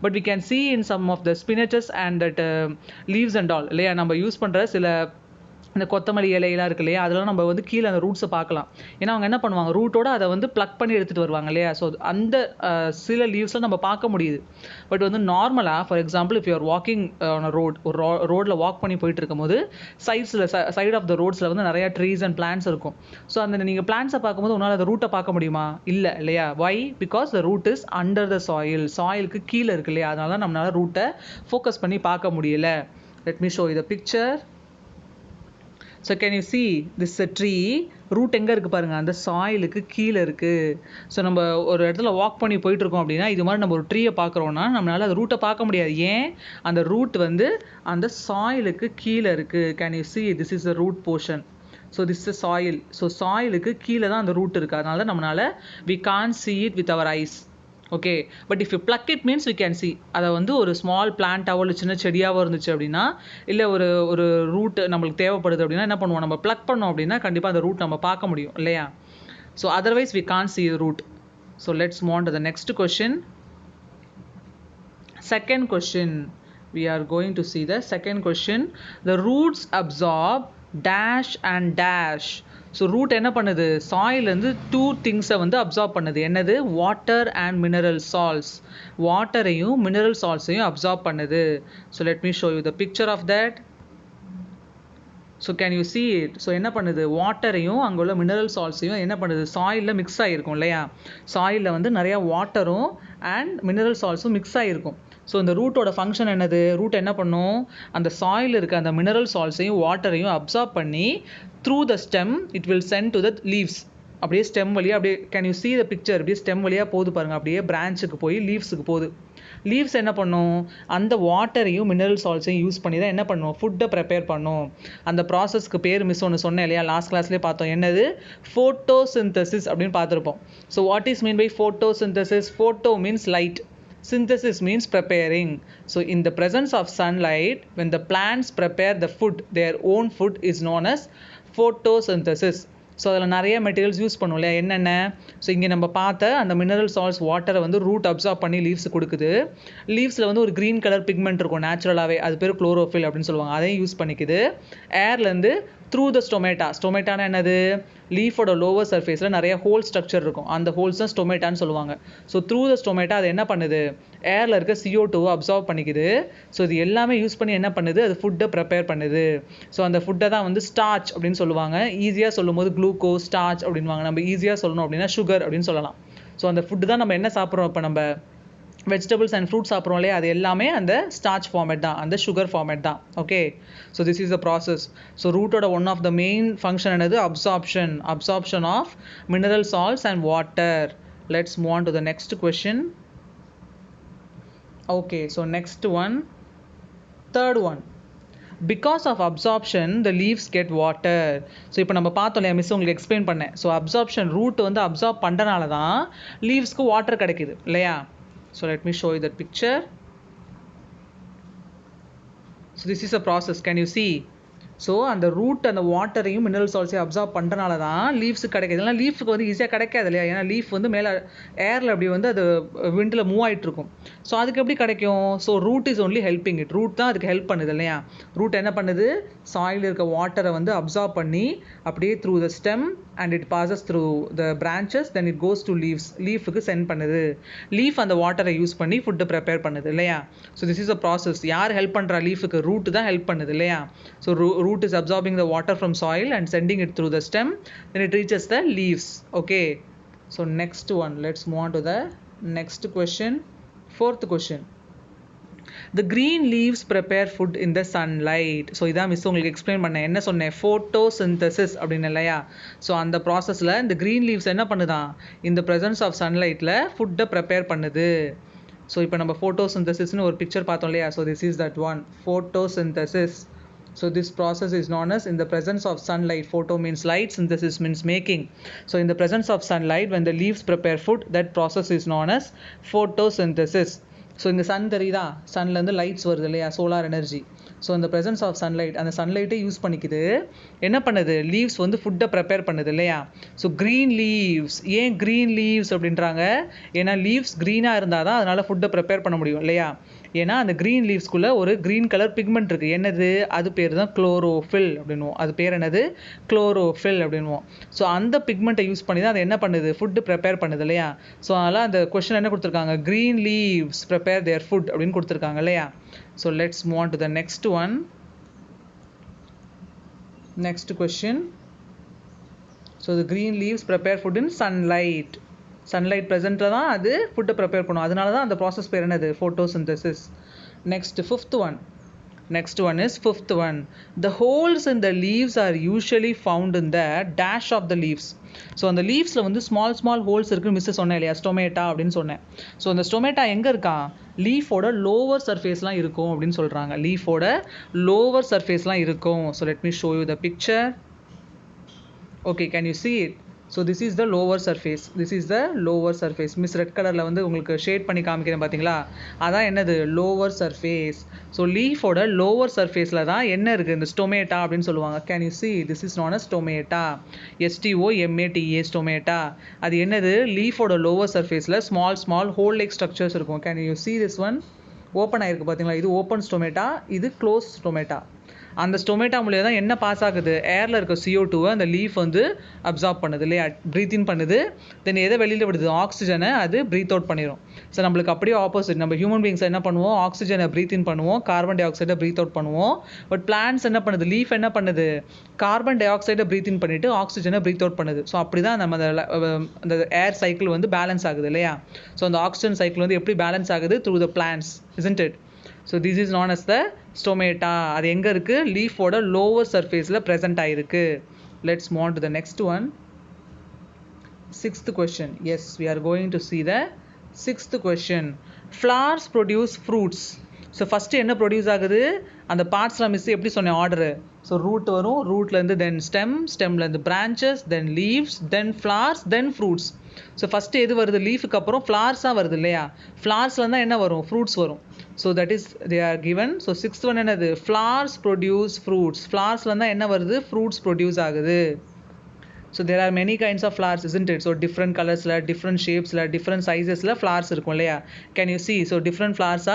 But we can see in some of the spinaches and that leaves and all இல்லையா, நம்ம யூஸ் பண்ணுற சில இந்த கொத்தமல்லி இலையெல்லாம் இருக்கு இல்லையா, அதெல்லாம் நம்ம வந்து கீழே அந்த ரூட்ஸை பார்க்கலாம். ஏன்னா அவங்க என்ன பண்ணுவாங்க, ரூட்டோட அதை வந்து ப்ளக் பண்ணி எடுத்துகிட்டு வருவாங்க இல்லையா. ஸோ அந்த சில லீவ்ஸில் நம்ம பார்க்க முடியுது. பட் வந்து நார்மலாக for example if you are walking on a road, ஒரு ரோடில் வாக் பண்ணி போயிட்டு இருக்கும்போது சைட் ஆஃப் த ரோட்ஸில் வந்து நிறையா ட்ரீஸ் அண்ட் பிளான்ட்ஸ் இருக்கும். ஸோ அந்த நீங்கள் பிளான்ட்ஸை பார்க்கும்போது உன்னால் அந்த ரூட்டை பார்க்க முடியுமா, இல்லையா? Why? Because the root is under the soil, சாயிலுக்கு கீழே இருக்கு இல்லையா, அதனால தான் நம்மளால் ரூட்டை ஃபோக்கஸ் பண்ணி பார்க்க முடியல. Let me show you the picture. So can you see this a tree, root எங்கே இருக்குது பாருங்கள், அந்த சாயிலுக்கு கீழே இருக்குது. ஸோ நம்ம ஒரு இடத்துல வாக் பண்ணி போயிட்டுருக்கோம் அப்படின்னா, இது மாதிரி நம்ம ஒரு ட்ரீயை பார்க்குறோன்னா நம்மளால் அந்த ரூட்டை பார்க்க முடியாது. ஏன், அந்த ரூட் வந்து அந்த சாயிலுக்கு கீழே இருக்குது. Can you see this is a root portion. So this is soil. So சாயிலுக்கு கீழே தான் அந்த ரூட் இருக்குது, அதனால தான் நம்மளால் we can't see it with our eyes. Okay, but if you plug it means we can see. அதை வந்து ஒரு ஸ்மால் பிளான்ட்டாவோ இல்லை சின்ன செடியாவோ இருந்துச்சு அப்படின்னா, இல்லை ஒரு ரூட் நம்மளுக்கு தேவைப்படுது அப்படின்னா என்ன பண்ணுவோம், நம்ம ப்ளக் பண்ணோம் அப்படின்னா கண்டிப்பாக அந்த ரூட் நம்ம பார்க்க முடியும் இல்லையா. So otherwise we can't see the root. So let's move on to the next question. Second question, we are going to see the second question. The roots absorb dash and dash. So root என்ன பண்ணுது, சாயிலேருந்து 2 திங்ஸை வந்து அப்சார்ப் பண்ணுது. என்னது, வாட்டர் அண்ட் மினரல் சால்ட்ஸ். வாட்டரையும் மினரல் சால்ட்ஸையும் அப்சார்ப் பண்ணுது. So let me show you the picture of that. So can you see it? So என்ன பண்ணுது, வாட்டரையும் அங்கே உள்ள மினரல் சால்ட்ஸையும் என்ன பண்ணுது, சாயிலில் மிக்ஸ் ஆகிருக்கும் இல்லையா. சாயிலில் வந்து நிறையா வாட்டரும் அண்ட் மினரல் சால்ட்ஸும் மிக்ஸ் ஆகிருக்கும். ஸோ இந்த ரூட்டோட ஃபங்க்ஷன் என்னது, ரூட் என்ன பண்ணும், அந்த சாயில் இருக்க அந்த மினரல் சால்ட்ஸையும் வாட்டரையும் அப்சார்ப் பண்ணி through the stem it will send to the leaves. அப்படியே ஸ்டெம் வழியாக அப்படியே can you see the picture, அப்படியே ஸ்டெம் வழியாக போகுது பாருங்கள், அப்படியே பிரான்ச்சுக்கு போய் லீவ்ஸுக்கு போகுது. லீவ்ஸ் என்ன பண்ணும், அந்த வாட்டரையும் மினரல் சால்ட்ஸையும் யூஸ் பண்ணி தான் என்ன பண்ணும், ஃபுட்டை ப்ரிப்பேர் பண்ணும். அந்த ப்ராசஸ்க்கு பேர் மிஸ் ஒன்று சொன்னேன் இல்லையா, லாஸ்ட் கிளாஸ்லேயே பார்த்தோம், என்னது, ஃபோட்டோசிந்தசிஸ் அப்படின்னு பார்த்துருப்போம். So what is mean by photosynthesis? Photo means light, synthesis means preparing. So in the presence of sunlight, when the plants prepare the food, their own food is known as photosynthesis. So அதில் நிறைய மெட்டீரியல்ஸ் யூஸ் பண்ணும் இல்லையா, என்னென்ன, ஸோ இங்கே நம்ம பார்த்த அந்த மினரல் சால்ட்ஸ் வாட்டரை வந்து ரூட் அப்சார்ப் பண்ணி லீவ்ஸ் கொடுக்குது. லீவ்ஸில் வந்து ஒரு க்ரீன் கலர் பிக்மெண்ட் இருக்கும் நேச்சுரலாகவே, அது பேர் குளோரோஃபில் அப்படின்னு சொல்லுவாங்க, அதையும் யூஸ் பண்ணிக்குது. ஏர்லேருந்து த்ரூ த ஸ்டொமேட்டா, ஸ்டொமேட்டானா என்னது, லீஃபோட லோவர் சர்ஃபேஸில் நிறைய ஹோல் ஸ்ட்ரக்சர் இருக்கும், அந்த ஹோல்ஸ் தான் ஸ்டொமேட்டான்னு சொல்லுவாங்க. ஸோ த்ரூ த ஸ்டொமேட்டா அது என்ன பண்ணுது, ஏரில் இருக்க CO2 அப்சார்ப் பண்ணிக்குது. ஸோ இது எல்லாமே யூஸ் பண்ணி என்ன பண்ணுது, அது ஃபுட்டை ப்ரிப்பேர் பண்ணுது. ஸோ அந்த ஃபுட்டை தான் வந்து ஸ்டார்ச் அப்படின்னு சொல்லுவாங்க. ஈஸியாக சொல்லும் போது குளுக்கோஸ், ஸ்டார்ச் அப்படின்வாங்க. நம்ம ஈஸியாக சொல்லணும் அப்படின்னா சுகர் அப்படின்னு சொல்லலாம். ஸோ அந்த ஃபுட்டு தான் நம்ம என்ன சாப்பிட்றோம், இப்போ நம்ம வெஜிடபிள்ஸ் அண்ட் ஃப்ரூட்ஸ் சாப்பிட்றோம் இல்லையா, அது எல்லாமே அந்த ஸ்டார்ச் ஃபார்மேட் தான், அந்த சுகர் ஃபார்மேட் தான். Okay, so this is the process. So ரூட்டோட one of the main function என்னது, absorption of mineral salts and water. Let's move on to the next question. Okay, so next one, third one. Because of absorption the leaves get water. So இப்போ நம்ம பார்த்தோம் இல்லையா, மிஸ் உங்களுக்கு எக்ஸ்பிளைன் பண்ணேன். ஸோ அப்சார்ப்ஷன், ரூட் வந்து அப்சார்ப் பண்ணுறனால தான் லீவ்ஸ்க்கு வாட்டர் கிடைக்குது இல்லையா. So let me show you that picture. So this is a process, can you see? So அந்த ரூட் அந்த வாட்டரையும் மினரல் சால்ட்ஸையும் அப்சார்ப் பண்ணுறனால தான் லீவ்ஸுக்கு கிடைக்கிது. இல்லைனா லீஃப்க்கு வந்து ஈஸியாக கிடைக்காது இல்லையா, ஏன்னா லீஃப் வந்து மேலே ஏரில் அப்படி வந்து அது விண்டில் மூவ் ஆகிட்ருக்கும். ஸோ அதுக்கு எப்படி கிடைக்கும், so root is only helping it, root தான் அதுக்கு ஹெல்ப் பண்ணுது இல்லையா. ரூட் என்ன பண்ணுது, சாயில் இருக்க வாட்டரை வந்து அப்சார்ப் பண்ணி அப்படியே through the stem and it passes through the branches, then it goes to leaves, லீஃபுக்கு சென்ட் பண்ணுது. லீஃப் அந்த வாட்டரை யூஸ் பண்ணி ஃபுட்டை ப்ரிப்பேர் பண்ணுது இல்லையா. So this is a process. யார் ஹெல்ப் பண்ணுறா, லீஃபுக்கு ரூட் தான் ஹெல்ப் பண்ணுது இல்லையா. So root is absorbing the water from soil and sending it through the stem, then it reaches the leaves. Okay, so next one, let's move on to the next question. Fourth question, the green leaves prepare food in the sunlight. So இதான் மிஸ் உங்களுக்கு எக்ஸ்பிளைன் பண்ணேன், என்ன சொன்னேன், photosynthesis அப்படின்னு இல்லையா. ஸோ அந்த ப்ராசஸில் இந்த க்ரீன் லீவ்ஸ் என்ன பண்ணுதான், இந்த presence of sunlightல ஃபுட்டை ப்ரிப்பேர் பண்ணுது. ஸோ இப்போ நம்ம photosynthesisனு ஒரு பிக்சர் பார்த்தோம் இல்லையா. So this is that one, photosynthesis. So this process is known as in the presence of sunlight. Photo means light, synthesis means making. So in the presence of sunlight, when the leaves prepare food, that process is known as photosynthesis. So இந்த சன் தெரியுதா, சன்லேருந்து லைட்ஸ் வருது இல்லையா, சோலார் எனர்ஜி. ஸோ இந்த ப்ரெசன்ஸ் ஆஃப் சன்லைட், அந்த சன்லைட்டை யூஸ் பண்ணிக்குது, என்ன பண்ணுது, லீவ்ஸ் வந்து ஃபுட்டை ப்ரிப்பேர் பண்ணுது இல்லையா. ஸோ க்ரீன் லீவ்ஸ், ஏன் க்ரீன் லீவ்ஸ் அப்படின்றாங்க, ஏன்னா லீவ்ஸ் க்ரீனாக இருந்தால் தான் அதனால் ஃபுட்டை ப்ரிப்பேர் பண்ண முடியும் இல்லையா. ஏன்னா அந்த க்ரீன் லீவ்ஸ்குள்ளே ஒரு க்ரீன் கலர் பிக்மெண்ட் இருக்குது, என்னது, அது பேர் தான் குளோரோஃபில் அப்படின்வோம். அது பேர் என்னது, குளோரோஃபில் அப்படின்வோம். ஸோ அந்த பிக்மெண்ட்டை யூஸ் பண்ணி தான் அது என்ன பண்ணுது, ஃபுட்டு ப்ரிப்பேர் பண்ணுது இல்லையா. ஸோ அதனால் அந்த கொஸ்டின் என்ன கொடுத்துருக்காங்க, க்ரீன் லீவ்ஸ் ப்ரிப்பேர் தேர் ஃபுட் அப்படின்னு கொடுத்துருக்காங்க இல்லையா. So let's move on to the next one. Next question. So the green leaves prepare food in sunlight. Sunlight presentல தான் அது ஃபுட்டை ப்ரிப்பேர் பண்ணும், அதனால தான் அந்த ப்ராசஸ் பேர் என்னது, photosynthesis. Next, fifth one. Next one is fifth one. The holes in the leaves are usually found in the dash of the leaves. So அந்த லீவ்ஸில் வந்து ஸ்மால் ஹோல்ஸ் இருக்குது மிஸ் சொன்னேன் இல்லையா, ஸ்டொமேட்டா அப்படின்னு சொன்னேன். ஸோ அந்த ஸ்டொமேட்டா எங்கே இருக்கா, லீஃபோட லோவர் சர்ஃபேஸ்லாம் இருக்கும் அப்படின்னு சொல்கிறாங்க, லீஃபோட லோவர் சர்ஃபேஸ்லாம் இருக்கும். So let me show you the picture. Okay, can you see it? So this is the lower surface, this is the lower surface. Miss red கலரில் வந்து உங்களுக்கு ஷேட் பண்ணி காமிக்கிறேன் பார்த்தீங்களா, அதான் என்னது, லோவர் சர்ஃபேஸ். ஸோ லீஃபோட லோவர் சர்ஃபேஸில் தான் என்ன இருக்குது, இந்த ஸ்டொமேட்டா அப்படின்னு சொல்லுவாங்க. Can you see? This is known as stomata, STOMATA, stomata. அது என்னது, லீஃபோட லோவர் சர்ஃபேஸில் ஸ்மால் ஹோல் லைக் ஸ்ட்ரக்சர்ஸ் இருக்கும். Can you see this one? Open ஆகிருக்கு பார்த்தீங்களா, இது ஓப்பன் ஸ்டொமேட்டா, இது க்ளோஸ் ஸ்டொமேட்டா. அந்த ஸ்டொமேட்டா மூலியம் தான் என்ன பாஸ் ஆகுது, ஏரில் இருக்க CO2வை அந்த லீஃப் வந்து அப்சார்ப் பண்ணுது இல்லையா, ப்ரீத் இன் பண்ணுது. தென் எதை வெளியில் விடுது, ஆக்சிஜனை அது ப்ரீத் அவுட் பண்ணிடும். ஸோ நம்மளுக்கு அப்படியே ஆப்போசிட், நம்ம ஹியூமன் பீங்ஸ் என்ன பண்ணுவோம், ஆக்சிஜனை ப்ரீத் இன் பண்ணுவோம், கார்பன் டை ஆக்சைடை ப்ரீத் அவுட் பண்ணுவோம். பட் பிளான்ட்ஸ் என்ன பண்ணுது, லீஃப் என்ன பண்ணுது, கார்பன் டை ஆக்சைடை ப்ரீத் இன் பண்ணிட்டு ஆக்சிஜனை ப்ரீத் அவுட் பண்ணுது. ஸோ அப்படி தான் நம்ம அந்த ஏர் சைக்கிள் வந்து பேலன்ஸ் ஆகுது இல்லையா. ஸோ அந்த ஆக்சிஜன் சைக்கிள் வந்து எப்படி பேலன்ஸ் ஆகுது, through the plants, isn't it? So this is known as the stomata. அது எங்க இருக்கு, லீஃபோட லோவர் சர்ஃபேஸ்ல பிரசன்ட் ஆயிருக்கு. Let's move on to the next one. Sixth question. Yes, we are going to see the sixth question. Flowers produce fruits. So first என்ன ப்ரொடியூஸ் ஆகுது, அந்த பார்ட்ஸ்லாம் மிஸ் எப்படி சொன்னேன் ஆர்டரு. ஸோ ரூட் வரும், ரூட்லேருந்து தென் ஸ்டெம், ஸ்டெம்லேருந்து பிரான்ச்சஸ், தென் லீவ்ஸ், தென் ஃப்ளார்ஸ், தென் ஃப்ரூட்ஸ். ஸோ ஃபஸ்ட்டு எது வருது, லீஃபுக்கு அப்புறம் ஃப்ளார்ஸாக வருது இல்லையா. ஃப்ளார்ஸில் தான் என்ன வரும், ஃப்ரூட்ஸ் வரும். So that is they are given. So sixth one என்னது, ஃப்ளார்ஸ் ப்ரொடியூஸ் ஃப்ரூட்ஸ். ஃப்ளார்ஸில் தான் என்ன வருது, ஃப்ரூட்ஸ் ப்ரொடியூஸ் ஆகுது. So there are many kinds of flowers, isn't it? So different colors, different shapes, different sizes flowers இருக்கும் இல்லையா. Can you see? So different flowers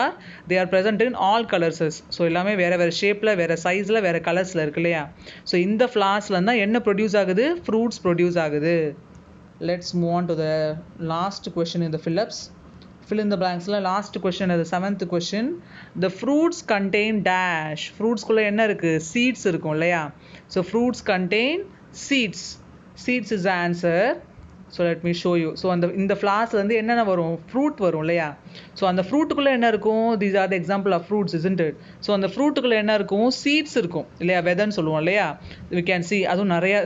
they are present in all colors. So எல்லாமே வேற வேற ஷேப்ல, வேற சைஸ்ல, வேற கலர்ஸ்ல இருக்கு இல்லையா. ஸோ இந்த ஃப்ளார்ஸ்ல தான் என்ன ப்ரொடியூஸ் ஆகுது, ஃப்ரூட்ஸ் ப்ரொடியூஸ் ஆகுது. Let's move on to the last question in the fill-ups. Fill in the blanks. Last question is the seventh question. The fruits contain dash. Fruits குள்ள என்ன இருக்கு, seeds இருக்கும் இல்லையா. So fruits contain seeds. Seeds is the answer. So let me show you. So இந்த ஃப்ளார்ஸ்ல இருந்து என்னென்ன வரும், ஃப்ரூட் வரும் இல்லையா. ஸோ அந்த ஃப்ரூட்டுக்குள்ளே என்ன இருக்கும், these are the example of fruits, isn't it? So அந்த ஃப்ரூட்டுக்குள்ளே என்ன இருக்கும், சீட்ஸ் இருக்கும் இல்லையா, வெதன்னு சொல்லுவோம் இல்லையா. we can see அதுவும் நிறைய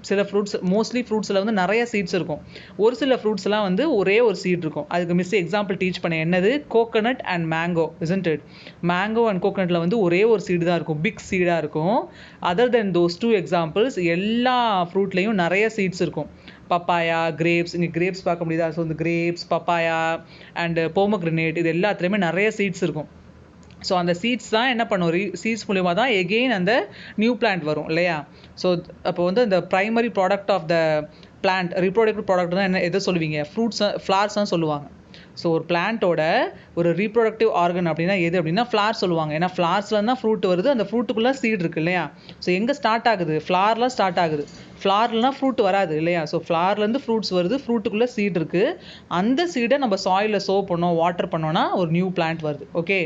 சில ஃப்ரூட்ஸ், மோஸ்ட்லி ஃப்ரூட்ஸில் வந்து நிறைய சீட்ஸ் இருக்கும். ஒரு சில ஃப்ரூட்ஸ்லாம் வந்து ஒரே ஒரு சீட் இருக்கும். அதுக்கு மிஸ் எக்ஸாம்பிள் டீச் பண்ண என்னது, coconut and mango, isn't it? Mango and கோகனட்டில் வந்து ஒரே ஒரு சீடு தான் இருக்கும், பிக் சீடாக இருக்கும். Other then those two examples எல்லா ஃப்ரூட்லேயும் நிறைய சீட்ஸ் இருக்கும். பப்பாயா, கிரேப்ஸ், இங்கே கிரேப்ஸ் பார்க்க முடியுதா. ஸோ இந்த கிரேப்ஸ், பப்பாயா அண்ட் போமோக்ரனேட், இது எல்லாத்துலேயுமே நிறைய சீட்ஸ் இருக்கும். ஸோ அந்த சீட்ஸ் தான் என்ன பண்ணும், சீட்ஸ் மூலிமா தான் எகெயின் அந்த நியூ பிளான்ட் வரும் இல்லையா. ஸோ அப்போ வந்து இந்த primary product of the plant, reproductive product தான் என்ன, எதை சொல்லுவீங்க, ஃப்ரூட்ஸ், ஃப்ளார்ஸ் தான் சொல்லுவாங்க. ஸோ ஒரு பிளான்ட்டோட ஒரு ரீப்ரொடக்டிவ் ஆர்கன் அப்படின்னா எது அப்படின்னா ஃப்ளார் சொல்லுவாங்க. ஏன்னா ஃப்ளார்ஸில் தான் ஃப்ரூட் வருது, அந்த ஃப்ரூட்டுக்குள்ளே சீட் இருக்குது இல்லையா. ஸோ எங்கே ஸ்டார்ட் ஆகுது, ஃப்ளாரில் ஸ்டார்ட் ஆகுது. ஃப்ளார்லாம் ஃப்ரூட் வராது இல்லையா. ஸோ ஃப்ளார்லேருந்து ஃப்ரூட்ஸ் வருது, ஃப்ரூட்டுக்குள்ளே சீட் இருக்குது. அந்த சீடை நம்ம சாயிலில் சோ பண்ணோம், வாட்டர் பண்ணோன்னா ஒரு நியூ பிளான்ட் வருது. Okay,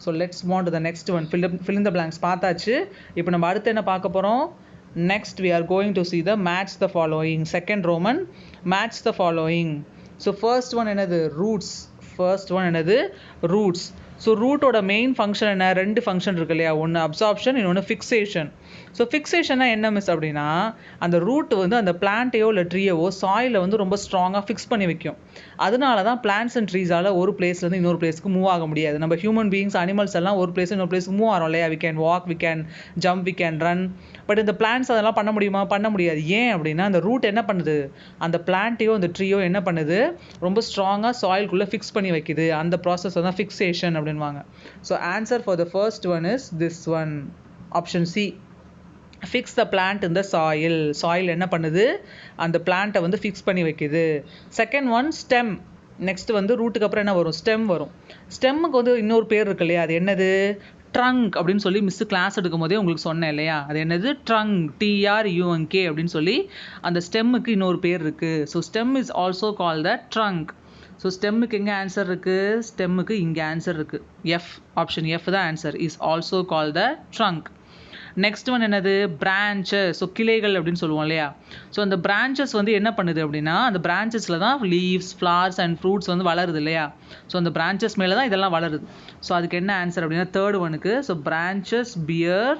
so let's move on to the next one. fill in the blanks பார்த்தாச்சு. இப்போ நம்ம அடுத்து என்ன பார்க்க போகிறோம், next we are going to see the match the following. Second Roman, match the following. So first one என்னது, roots. First one என்னது, roots. ஸோ ரூட்டோட மெயின் ஃபங்க்ஷன் என்ன, ரெண்டு ஃபங்க்ஷன் இருக்கு இல்லையா, ஒன்று அப்சார்ப்ஷன், இன்னொன்று ஃபிக்ஸேஷன். ஸோ ஃபிக்ஸேஷன்னா என்ன மிஸ் அப்படின்னா, அந்த ரூட் வந்து அந்த பிளான்ட்டையோ இல்லை ட்ரீயவோ சாயிலை வந்து ரொம்ப ஸ்ட்ராங்காக ஃபிக்ஸ் பண்ணி வைக்கும். அதனால தான் பிளான்ட்ஸ் அண்ட் ட்ரீஸால் ஒரு பிளேஸ்லேருந்து இன்னொரு பிளேஸ்க்கு மூவ் ஆக முடியாது. நம்ம ஹியூமன் பீயிங்ஸ், அனிமல்ஸ் எல்லாம் ஒரு பிளேஸ் இன்னொரு பிளேஸ்க்கு மூவ் ஆகிறோம் இல்லையா. We can walk, we can jump, we can run. But இந்த பிளான்ட்ஸ் அதெல்லாம் பண்ண முடியுமா, பண்ண முடியாது. ஏன் அப்படின்னா அந்த ரூட் என்ன பண்ணுது, அந்த பிளான்ட்டையோ அந்த ட்ரீயோ என்ன பண்ணுது, ரொம்ப ஸ்ட்ராங்காக சாயில்குள்ளே ஃபிக்ஸ் பண்ணி வைக்குது. அந்த ப்ராசஸ் தான் ஃபிக்ஸேஷன் அப்படின்வாங்க. So answer for the first one is this one, option C. Fix the plant in the soil. Soil என்ன பண்ணுது, அந்த பிளான்ட்டை வந்து ஃபிக்ஸ் பண்ணி வைக்குது. Second one stem. நெக்ஸ்ட் வந்து ரூட்டுக்கு அப்புறம் என்ன வரும், ஸ்டெம் வரும். ஸ்டெம்முக்கு வந்து இன்னொரு பேர் இருக்கு இல்லையா, அது என்னது, ட்ரங்க் அப்படின்னு சொல்லி மிஸ் கிளாஸ் எடுக்கும் போதே உங்களுக்கு சொன்னேன் இல்லையா. அது என்னது, ட்ரங்க், TRUNK அப்படின்னு சொல்லி அந்த ஸ்டெம்முக்கு இன்னொரு பேர் இருக்குது. So stem is also call the trunk. So ஸ்டெம்முக்கு எங்கே ஆன்சர் இருக்குது, ஸ்டெம்முக்கு இங்கே ஆன்சர் இருக்குது, எஃப், ஆப்ஷன் எஃப் தான் answer, is also call the trunk. Next one என்னது, பிரான்ச்சஸ். ஸோ கிளைகள் அப்படின்னு சொல்லுவோம் இல்லையா. ஸோ அந்த பிரான்ச்சஸ் வந்து என்ன பண்ணுது அப்படின்னா, அந்த பிரான்ச்சஸில் தான் லீவ்ஸ், ஃப்ளார்ஸ் அண்ட் ஃப்ரூட்ஸ் வந்து வளருது இல்லையா. ஸோ அந்த பிரான்ச்சஸ் மேலே தான் இதெல்லாம் வளருது. ஸோ அதுக்கு என்ன ஆன்சர் அப்படின்னா தேர்ட் ஒனுக்கு. So branches bear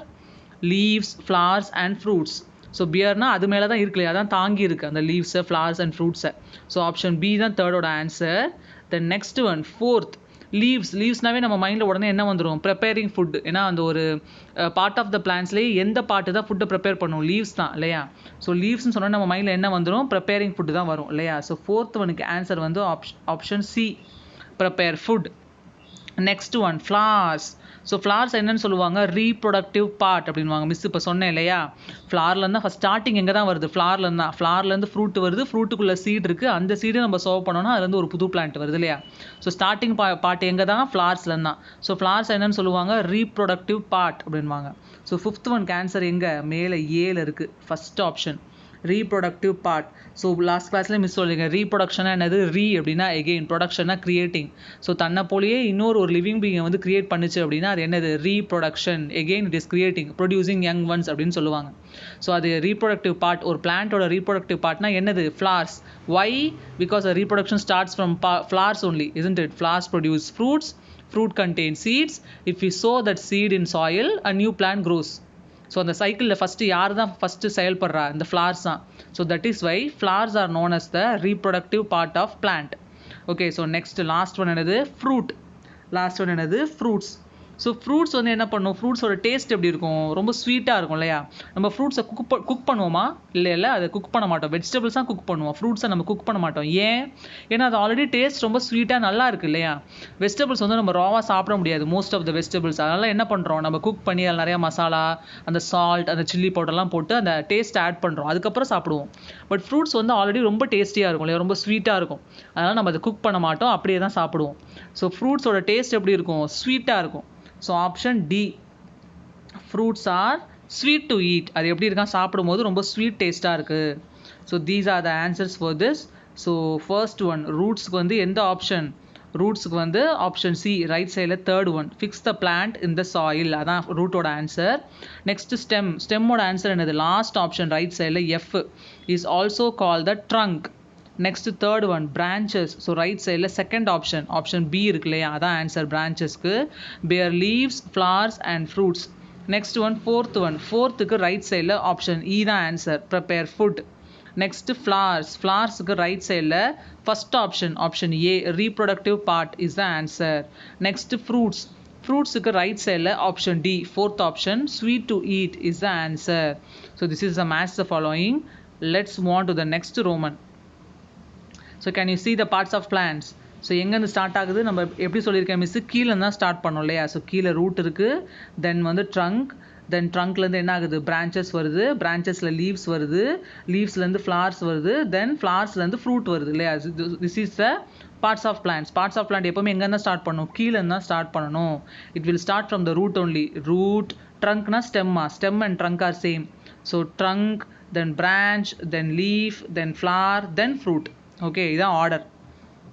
leaves, flowers and fruits. So பியர்னா அது மேலே தான் இருக்கு இல்லையா, அதான் தாங்கி இருக்குது அந்த லீவ்ஸை, ஃப்ளார்ஸ் அண்ட் ஃப்ரூட்ஸை. ஸோ ஆப்ஷன் பி தான் தேர்டோட answer. Then next one fourth, லீவ்ஸ்னாவே நம்ம மைண்டில் உடனே என்ன வந்துடும், ப்ரிப்பேரிங் ஃபுட். ஏன்னா அந்த ஒரு பார்ட் ஆஃப் த பிளான்ஸ்லேயே எந்த பார்ட்டு தான் ஃபுட்டை ப்ரிப்பேர் பண்ணும், லீவ்ஸ் தான் இல்லையா. ஸோ லீவ்ஸ்னு சொன்னால் நம்ம மைண்டில் என்ன வந்துடும், ப்ரிப்பேரிங் ஃபுட்டு தான் வரும் இல்லையா. ஸோ ஃபோர்த் ஒனுக்கு ஆன்சர் வந்து option C, prepare food. Next one flowers. So flowers என்னன்னு சொல்லுவாங்க, ரீப்ரொடக்டிவ் பார்ட் அப்படின்வாங்க. மிஸ் இப்போ சொன்னேன் இல்லையா, ஃப்ளார்லேருந்து ஃபஸ்ட் ஸ்டார்டிங் எங்கே தான் வருது, ஃப்ளார்லேருந்து தான். ஃப்ளார்லேருந்து ஃப்ரூட் வருது, ஃப்ரூட்டுக்குள்ளே சீட் இருக்குது, அந்த சீடை நம்ம சர்வ் பண்ணோன்னா அதுலேருந்து ஒரு புது பிளான்ட் வருது இல்லையா. ஸோ ஸ்டார்டிங் பார்ட் எங்கே தான், ஃப்ளார்ஸ்லேருந்து தான். ஸோ ஃப்ளார்ஸ் என்னன்னு சொல்லுவாங்க, ரீப்ரொடக்டிவ் பார்ட் அப்படின்வாங்க. ஸோ 5th ஒன் கேன்சர் எங்கே, மேலே ஏல இருக்குது, first option reproductive part. So last கிளாஸ்லேயே மிஸ் சொல்லிங்க, ரீப்ரொடக்ஷனாக என்னது, அப்படின்னா எகெயின், ப்ரொடக்ஷனாக கிரியேட்டிங். ஸோ தன்னை போலேயே இன்னொரு லிவிங் பீயிங்கை வந்து கிரியேட் பண்ணுச்சு அப்படின்னா அது என்னது, reproduction. Again it is creating, producing young once அப்படின்னு சொல்லுவாங்க. ஸோ அது ரீப்ரொடக்டிவ் பார்ட். ஒரு பிளான்ட்டோட ரீப்ரொடக்டிவ் பார்ட்னா என்னது, flowers. Why, because reproduction starts from flowers only, isn't it? Flowers produce fruits, fruit contains seeds. If we sow that seed in soil, a new plant grows. So அந்த சைக்கிளில் ஃபஸ்ட்டு யார் தான் ஃபஸ்ட்டு செயல்படுறா, இந்த ஃப்ளார்ஸ் தான். So that is why flowers are known as the reproductive part of plant. Okay, so next last one என்னது, ஃப்ரூட். லாஸ்ட் ஒன் என்னது, ஃப்ரூட்ஸ். ஸோ ஃப்ரூட்ஸ் வந்து என்ன பண்ணும், ஃப்ரூட்ஸோட டேஸ்ட் எப்படி இருக்கும், ரொம்ப ஸ்வீட்டாக இருக்கும் இல்லையா. நம்ம ஃப்ரூட்ஸை குக் பண்ணுவோமா, இல்லை அதை குக் பண்ண மாட்டோம். வெஜிடபிள்ஸ் தான் குக் பண்ணுவோம், ஃப்ரூட்ஸை நம்ம குக் பண்ண மாட்டோம். ஏன், ஏன்னா அது ஆல்ரெடி டேஸ்ட் ரொம்ப ஸ்வீட்டாக நல்லா இருக்குது இல்லையா. வெஜிடபிள்ஸ் வந்து நம்ம ராவாக சாப்பிட முடியாது, மோஸ்ட் ஆஃப் த வெஜிடபிள்ஸ். அதனால் என்ன பண்ணுறோம், நம்ம குக் பண்ணி அதில் நிறையா மசாலா, அந்த சால்ட், அந்த சில்லி பவுடர்லாம் போட்டு அந்த டேஸ்ட் ஆட் பண்ணுறோம், அதுக்கப்புறம் சாப்பிடுவோம். பட் ஃப்ரூட்ஸ் வந்து ஆல்ரெடி ரொம்ப டேஸ்டியாக இருக்கும் இல்லையா, ரொம்ப ஸ்வீட்டாக இருக்கும். அதனால் நம்ம அதை குக் பண்ண மாட்டோம், அப்படியே தான் சாப்பிடுவோம். ஸோ ஃப்ரூட்ஸோட டேஸ்ட் எப்படி இருக்கும், ஸ்வீட்டாக இருக்கும். So option D, fruits are sweet to eat. அது எப்படி இருக்கா, சாப்பிடும்போது ரொம்ப ஸ்வீட் டேஸ்ட்டாக இருக்குது. So these are the answers for this. So first one ரூட்ஸ்க்கு வந்து எந்த ஆப்ஷன், ரூட்ஸுக்கு வந்து ஆப்ஷன் சி, ரைட் சைடில் third one, fix the plant in the soil, அதான் ரூட்டோட ஆன்சர். நெக்ஸ்ட் ஸ்டெம், ஸ்டெம்மோட ஆன்சர் என்னது, லாஸ்ட் ஆப்ஷன் ரைட் சைடில் F, is also call the trunk. Next third one branches. So right சைடில் செகண்ட் ஆப்ஷன், ஆப்ஷன் பி இருக்கு இல்லையா, அதான் ஆன்சர் பிரான்ச்சஸ்க்கு. Bear leaves, flowers and fruits. Next one fourth one, ஃபோர்த்துக்கு ரைட் சைடில் ஆப்ஷன் இ தான் answer, prepare food. Next flowers, ஃப்ளவர்ஸுக்கு ரைட் சைடில் first option, option A, reproductive part is the answer. Next fruits, ஃப்ரூட்ஸுக்கு ரைட் சைடில் option D, fourth option, sweet to eat is the answer. So this is the match the following. Let's move on to the next Roman. So can you see the parts of plants. So எங்கேருந்து ஸ்டார்ட் ஆகுது, நம்ம எப்படி சொல்லியிருக்கேன் மிஸ், கீழே தான் ஸ்டார்ட் பண்ணோம் இல்லையா. ஸோ கீழே ரூட் இருக்குது, தென் வந்து ட்ரங்க், தென் ட்ரங்க்லேருந்து என்ன ஆகுது, பிரான்ச்சஸ் வருது, பிரான்ச்சஸில் லீவ்ஸ் வருது, லீவ்ஸ்லேருந்து ஃப்ளார்ஸ் வருது, தென் ஃப்ளார்ஸ்லேருந்து ஃப்ரூட் வருது இல்லையா. This is the parts of plants. Parts of plant எப்போவுமே எங்கே தான் ஸ்டார்ட் பண்ணணும், கீழே தான் ஸ்டார்ட் பண்ணணும். It will start from the root only. Root, ட்ரங்க்னா ஸ்டெம்மா, stem and trunk are same. So trunk, then branch, then leaf, then flower, then fruit. Okay, இதான் order.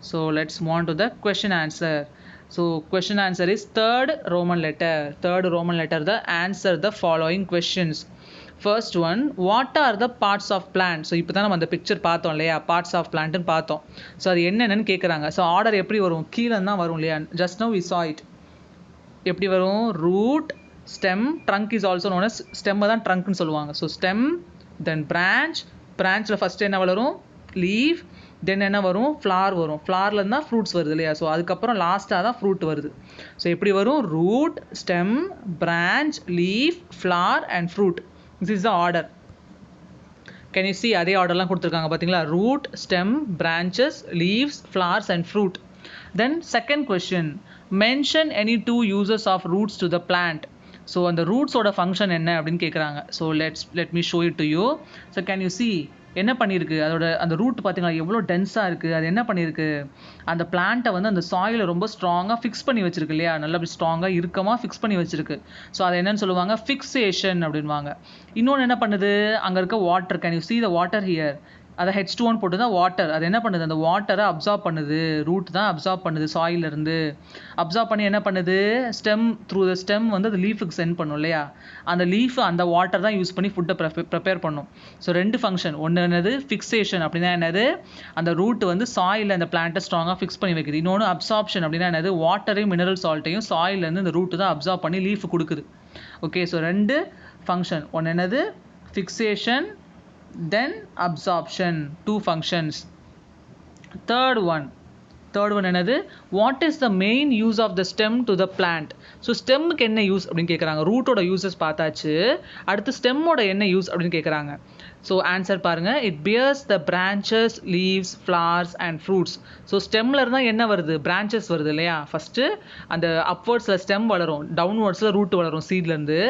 So let's move on to the question answer. So question answer is third Roman letter. Third Roman letter the answer the following questions. First one, what are the parts of plant. So இப்போ தான் நம்ம அந்த பிக்சர் பார்த்தோம் இல்லையா, பார்ட்ஸ் ஆஃப் பிளான்ட்னு பார்த்தோம். ஸோ அது என்னென்னு கேட்குறாங்க. ஸோ ஆர்டர் எப்படி வரும், கீழே தான் வரும் இல்லையா. Just now we saw it. எப்படி வரும், root, stem, trunk is also known as, ஸ்டெம்மை தான் ட்ரங்க்னு சொல்லுவாங்க. ஸோ ஸ்டெம், தென் பிரான்ச், பிரான்ச்சில் ஃபஸ்ட்டு என்ன வளரும், லீவ், தென் என்ன வரும், ஃப்ளார் வரும், ஃப்ளார்லேருந்து தான் ஃப்ரூட்ஸ் வருது இல்லையா. ஸோ அதுக்கப்புறம் லாஸ்ட்டாக தான் ஃப்ரூட் வருது. ஸோ எப்படி வரும், root, stem, branch, leaf, flower and fruit. This is the order. Can you see, அதே ஆர்டர்லாம் கொடுத்துருக்காங்க பார்த்தீங்களா, root, stem, branches, leaves, flowers and fruit. Then second question, mention any 2 uses of roots to the plant. So அந்த ரூட்ஸோட ஃபங்க்ஷன் என்ன அப்படின்னு கேட்குறாங்க. So let me show it to you. So can you see, என்ன பண்ணியிருக்கு, அதோட அந்த ரூட் பார்த்தீங்களா எவ்வளோ டென்ஸாக இருக்குது. அது என்ன பண்ணியிருக்கு, அந்த பிளான்ட்டை வந்து அந்த சாயிலை ரொம்ப ஸ்ட்ராங்காக ஃபிக்ஸ் பண்ணி வச்சிருக்கு இல்லையா, நல்லா ஸ்ட்ராங்காக இறுக்கமாக ஃபிக்ஸ் பண்ணி வச்சிருக்கு. ஸோ அதை என்னன்னு சொல்லுவாங்க, ஃபிக்ஸேஷன் அப்படின்வாங்க. இன்னொன்று என்ன பண்ணுது, அங்கே இருக்க water, can you see the water here, அதை H2O போட்டு தான் வாட்டர், அது என்ன பண்ணுது, அந்த வாட்டரை அப்சார்ப் பண்ணுது, ரூட் தான் அப்சார்ப் பண்ணுது, சாயிலிருந்து அப்சார்ப் பண்ணி என்ன பண்ணுது, ஸ்டெம், த்ரூ த ஸ்டெம் வந்து அது லீஃபுக்கு சென்ட் பண்ணும் இல்லையா. அந்த லீஃப் அந்த வாட்டர் தான் யூஸ் பண்ணி ஃபுட்டை ப்ரிப்பேர் பண்ணும். ஸோ ரெண்டு ஃபங்க்ஷன், ஒன்று என்னது ஃபிக்ஸேஷன் அப்படின்னா என்னது, அந்த ரூட் வந்து சாயிலில் அந்த பிளான்ட்டை ஸ்ட்ராங்காக ஃபிக்ஸ் பண்ணி வைக்குது. இன்னொன்று அப்சார்ப்ஷன் அப்படின்னா என்னது, வாட்டரையும் மினரல் சால்ட்டையும் சாயிலேருந்து இந்த ரூட்டு தான் அப்சார்ப் பண்ணி லீஃப் கொடுக்குது. ஓகே, ஸோ ரெண்டு ஃபங்க்ஷன், ஒன்று என்னது fixation, then absorption, 2 functions. Third one, third one என்னது, what is the main use of the stem to the plant. So ஸ்டெம்முக்கு என்ன யூஸ் அப்படின்னு கேட்குறாங்க. ரூட்டோட யூசஸ் பார்த்தாச்சு, அடுத்து ஸ்டெம்மோட என்ன யூஸ் அப்படின்னு கேட்குறாங்க. ஸோ ஆன்சர் பாருங்கள், it bears the branches, leaves, flowers and fruits. So ஸ்டெம்மில் இருந்தால் என்ன வருது, பிரான்ச்சஸ் வருது இல்லையா. ஃபஸ்ட்டு அந்த அப்வர்ட்ஸில் ஸ்டெம் வளரும், டவுன்வர்ட்ஸில் ரூட் வளரும், சீட்லேருந்து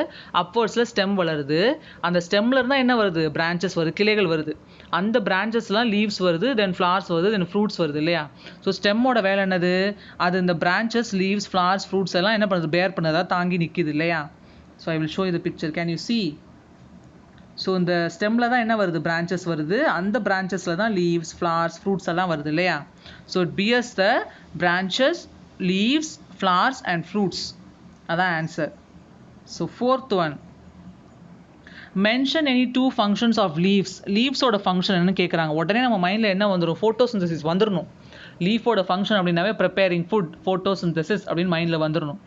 அப்வர்ட்ஸில் ஸ்டெம் வளருது. அந்த ஸ்டெம்மில் இருந்தால் என்ன வருது, பிரான்ச்சஸ் வருது, கிளைகள் வருது. அந்த பிரான்ச்சஸ்லாம் லீவ்ஸ் வருது, தென் ஃப்ளவர்ஸ் வருது, தென் ஃப்ரூட்ஸ் வருது இல்லையா. ஸோ ஸ்டெம்மோட வேலை என்னது, அது இந்த பிரான்ச்சஸ், லீவ்ஸ், ஃப்ளவர்ஸ், ஃப்ரூட்ஸ் எல்லாம் என்ன பண்ணுது, பேர் பண்ணதா தாங்கி நிற்கிது இல்லையா. So I will show you the picture, can you see. So இந்த ஸ்டெம்மில் தான் என்ன வருது, பிரான்ச்சஸ் வருது, அந்த பிரான்ச்சஸில் தான் லீவ்ஸ், ஃப்ளவர்ஸ், ஃப்ரூட்ஸ் எல்லாம் வருது இல்லையா. So it bears the branches, leaves, flowers and fruits. அதான் answer. So fourth one, mention any 2 functions of leaves. லீவ்ஸோட ஃபங்க்ஷன் என்னன்னு கேட்குறாங்க. உடனே நம்ம மைண்டில் என்ன வந்துடும், ஃபோட்டோசிந்தசிஸ் வந்துடணும். லீஃபோட ஃபங்க்ஷன் அப்படின்னாவே ப்ரிப்பேரிங் ஃபுட், ஃபோட்டோசிந்தசிஸ் அப்படின்னு மைண்டில் வந்துடணும்.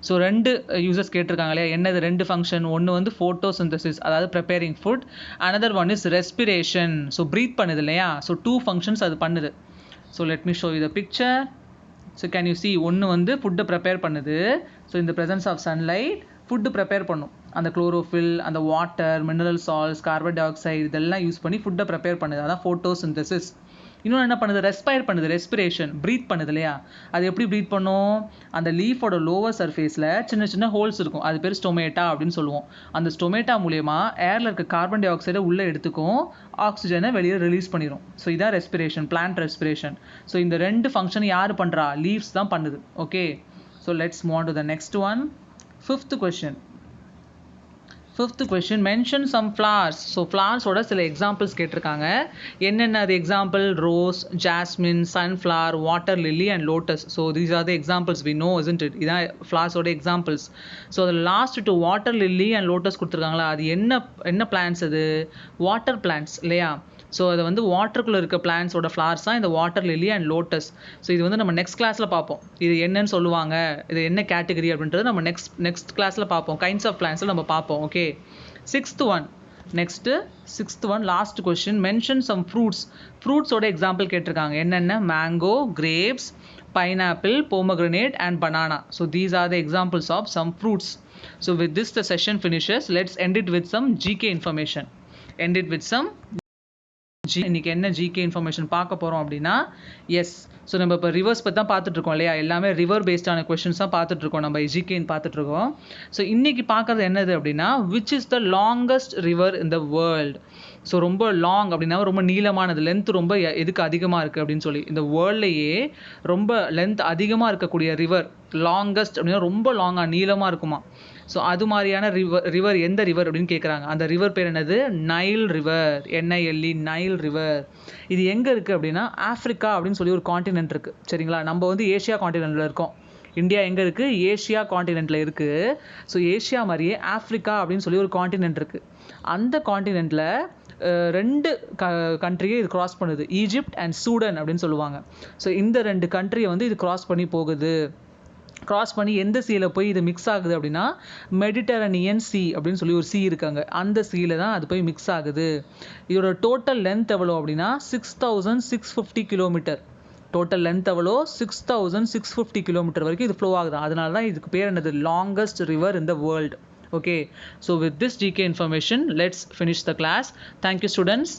ஸோ 2 யூசஸ் கேட்டிருக்காங்க இல்லையா. என்னது 2 ஃபங்க்ஷன், ஒன்று வந்து ஃபோட்டோசிந்தசிஸ், அதாவது preparing food. Another one is respiration, so breathe பண்ணுது இல்லையா. ஸோ 2 ஃபங்க்ஷன்ஸ் அது பண்ணுது. So let me show you the picture. So can you see, ஒன்று வந்து ஃபுட்டை ப்ரிப்பேர் பண்ணுது. ஸோ இந்த presence of sunlight food prepare பண்ணும். அந்த குளோரோஃபில், அந்த water, mineral salts, carbon dioxide இதெல்லாம் யூஸ் பண்ணி ஃபுட்டை ப்ரிப்பேர் பண்ணுது. அதான் ஃபோட்டோசிந்தசிஸ். இன்னொன்று என்ன பண்ணுது, ரெஸ்பயர் பண்ணுது, ரெஸ்பிரேஷன், ப்ரீத் பண்ணுது இல்லையா. அது எப்படி ப்ரீத் பண்ணும், அந்த லீஃபோட லோவர் சர்ஃபேஸில் சின்ன சின்ன ஹோல்ஸ் இருக்கும், அது பேர் ஸ்டொமேட்டா அப்படின்னு சொல்லுவோம். அந்த ஸ்டொமேட்டா மூலயமா ஏரில் இருக்க கார்பன் டை ஆக்சைடை உள்ளே எடுத்துக்கும், ஆக்சிஜனை வெளியே ரிலீஸ் பண்ணிடும். ஸோ இதான் ரெஸ்பிரேஷன், பிளான்ட் ரெஸ்பிரேஷன். ஸோ இந்த 2 ஃபங்க்ஷன் யார் பண்ணுறா, லீவ்ஸ் தான் பண்ணுது. Okay, so let's move on to the next one. Fifth question, mention some flowers. So ஃப்ளவர்ஸோட சில எக்ஸாம்பிள்ஸ் கேட்டிருக்காங்க. என்னென்ன அது example, rose, jasmine, sunflower, water lily and lotus. So these are the examples we know, isn't it? இதான் ஃப்ளவர்ஸோட எக்ஸாம்பிள்ஸ். ஸோ அதில் last 2 water lily and lotus கொடுத்துருக்காங்களா, அது என்ன பிளான்ஸ், அது வாட்டர் பிளான்ட்ஸ் இல்லையா. ஸோ அது வந்து வாட்டருக்குள்ளே இருக்க பிளான்ஸோட ஃப்ளவர்ஸ் தான் இந்த water lily and lotus. So இது வந்து நம்ம நெக்ஸ்ட் கிளாஸில் பார்ப்போம், இது என்னன்னு சொல்லுவாங்க, இது என்ன கேட்டகரி அப்படின்றது நம்ம நெக்ஸ்ட் கிளாஸில் பார்ப்போம், கைண்ட்ஸ் ஆஃப் பிளான்ஸில் நம்ம பார்ப்போம். Okay, sixth one last question, mention some fruits. ஃப்ரூட்ஸோட எக்ஸாம்பிள் கேட்டிருக்காங்க. என்னென்ன, mango, grapes, pineapple, pomegranate and banana. So these are the examples of some fruits. So with this the session finishes. Let's end it with some GK information. இன்னைக்கு என்ன ஜிகே இன்ஃபர்மேஷன் பார்க்க போகிறோம் அப்படின்னா, எஸ், ஸோ நம்ம இப்போ ரிவர்ஸ் பற்றி தான் பார்த்துட்ருக்கோம் இல்லையா. எல்லாமே ரிவர் பேஸ்டான கொஷின்ஸ் தான் பார்த்துட்ருக்கோம், நம்ம ஜிகேன்னு பார்த்துட்ருக்கோம். ஸோ இன்றைக்கி பார்க்குறது என்னது அப்படின்னா, which is the longest river in the world. So ரொம்ப லாங் அப்படின்னா ரொம்ப நீளமானது, லென்த் ரொம்ப எதுக்கு அதிகமாக இருக்குது அப்படின்னு சொல்லி, இந்த வேர்ல்ட்லேயே ரொம்ப லென்த் அதிகமாக இருக்கக்கூடிய ரிவர், லாங்கஸ்ட் அப்படின்னா ரொம்ப லாங்காக நீளமாக இருக்குமா. ஸோ அது மாதிரியான ரிவர் எந்த ரிவர் அப்படின்னு கேட்குறாங்க. அந்த ரிவர் பேர் என்னது, Nile river, NILE, Nile river. இது எங்கே இருக்குது அப்படின்னா, ஆஃப்ரிக்கா அப்படின்னு சொல்லி ஒரு காண்டினென்ட் இருக்குது சரிங்களா. நம்ம வந்து ஏஷியா காண்டினென்ட்டில் இருக்கோம். இந்தியா எங்கே இருக்குது, ஏஷியா காண்டினென்ட்டில் இருக்குது. ஸோ ஏஷியா மாதிரியே ஆஃப்ரிக்கா அப்படின்னு சொல்லி ஒரு காண்டினென்ட் இருக்குது. அந்த காண்டினென்ட்டில் 2 கண்ட்ரியை இது கிராஸ் பண்ணுது, ஈஜிப்ட் அண்ட் சூடன் அப்படின்னு சொல்லுவாங்க. ஸோ இந்த 2 கண்ட்ரியை வந்து இது கிராஸ் பண்ணி போகுது. கிராஸ் பண்ணி எந்த சீல போய் இது மிக்ஸ் ஆகுது அப்படின்னா, மெடிட்டரேனியன் சி அப்படின்னு சொல்லி ஒரு சி இருக்காங்க, அந்த சீல தான் அது போய் மிக்ஸ் ஆகுது. இதோட டோட்டல் லென்த் எவ்வளோ அப்படின்னா 6650 கிலோமீட்டர். டோட்டல் லென்த் எவ்வளோ, 6650 கிலோமீட்டர் வரைக்கும் இது ஃப்ளோ ஆகுது. அதனால தான் இதுக்கு பேர் என்னது, longest river in the world. Okay, so with this GK information, let's finish the class. Thank you, students.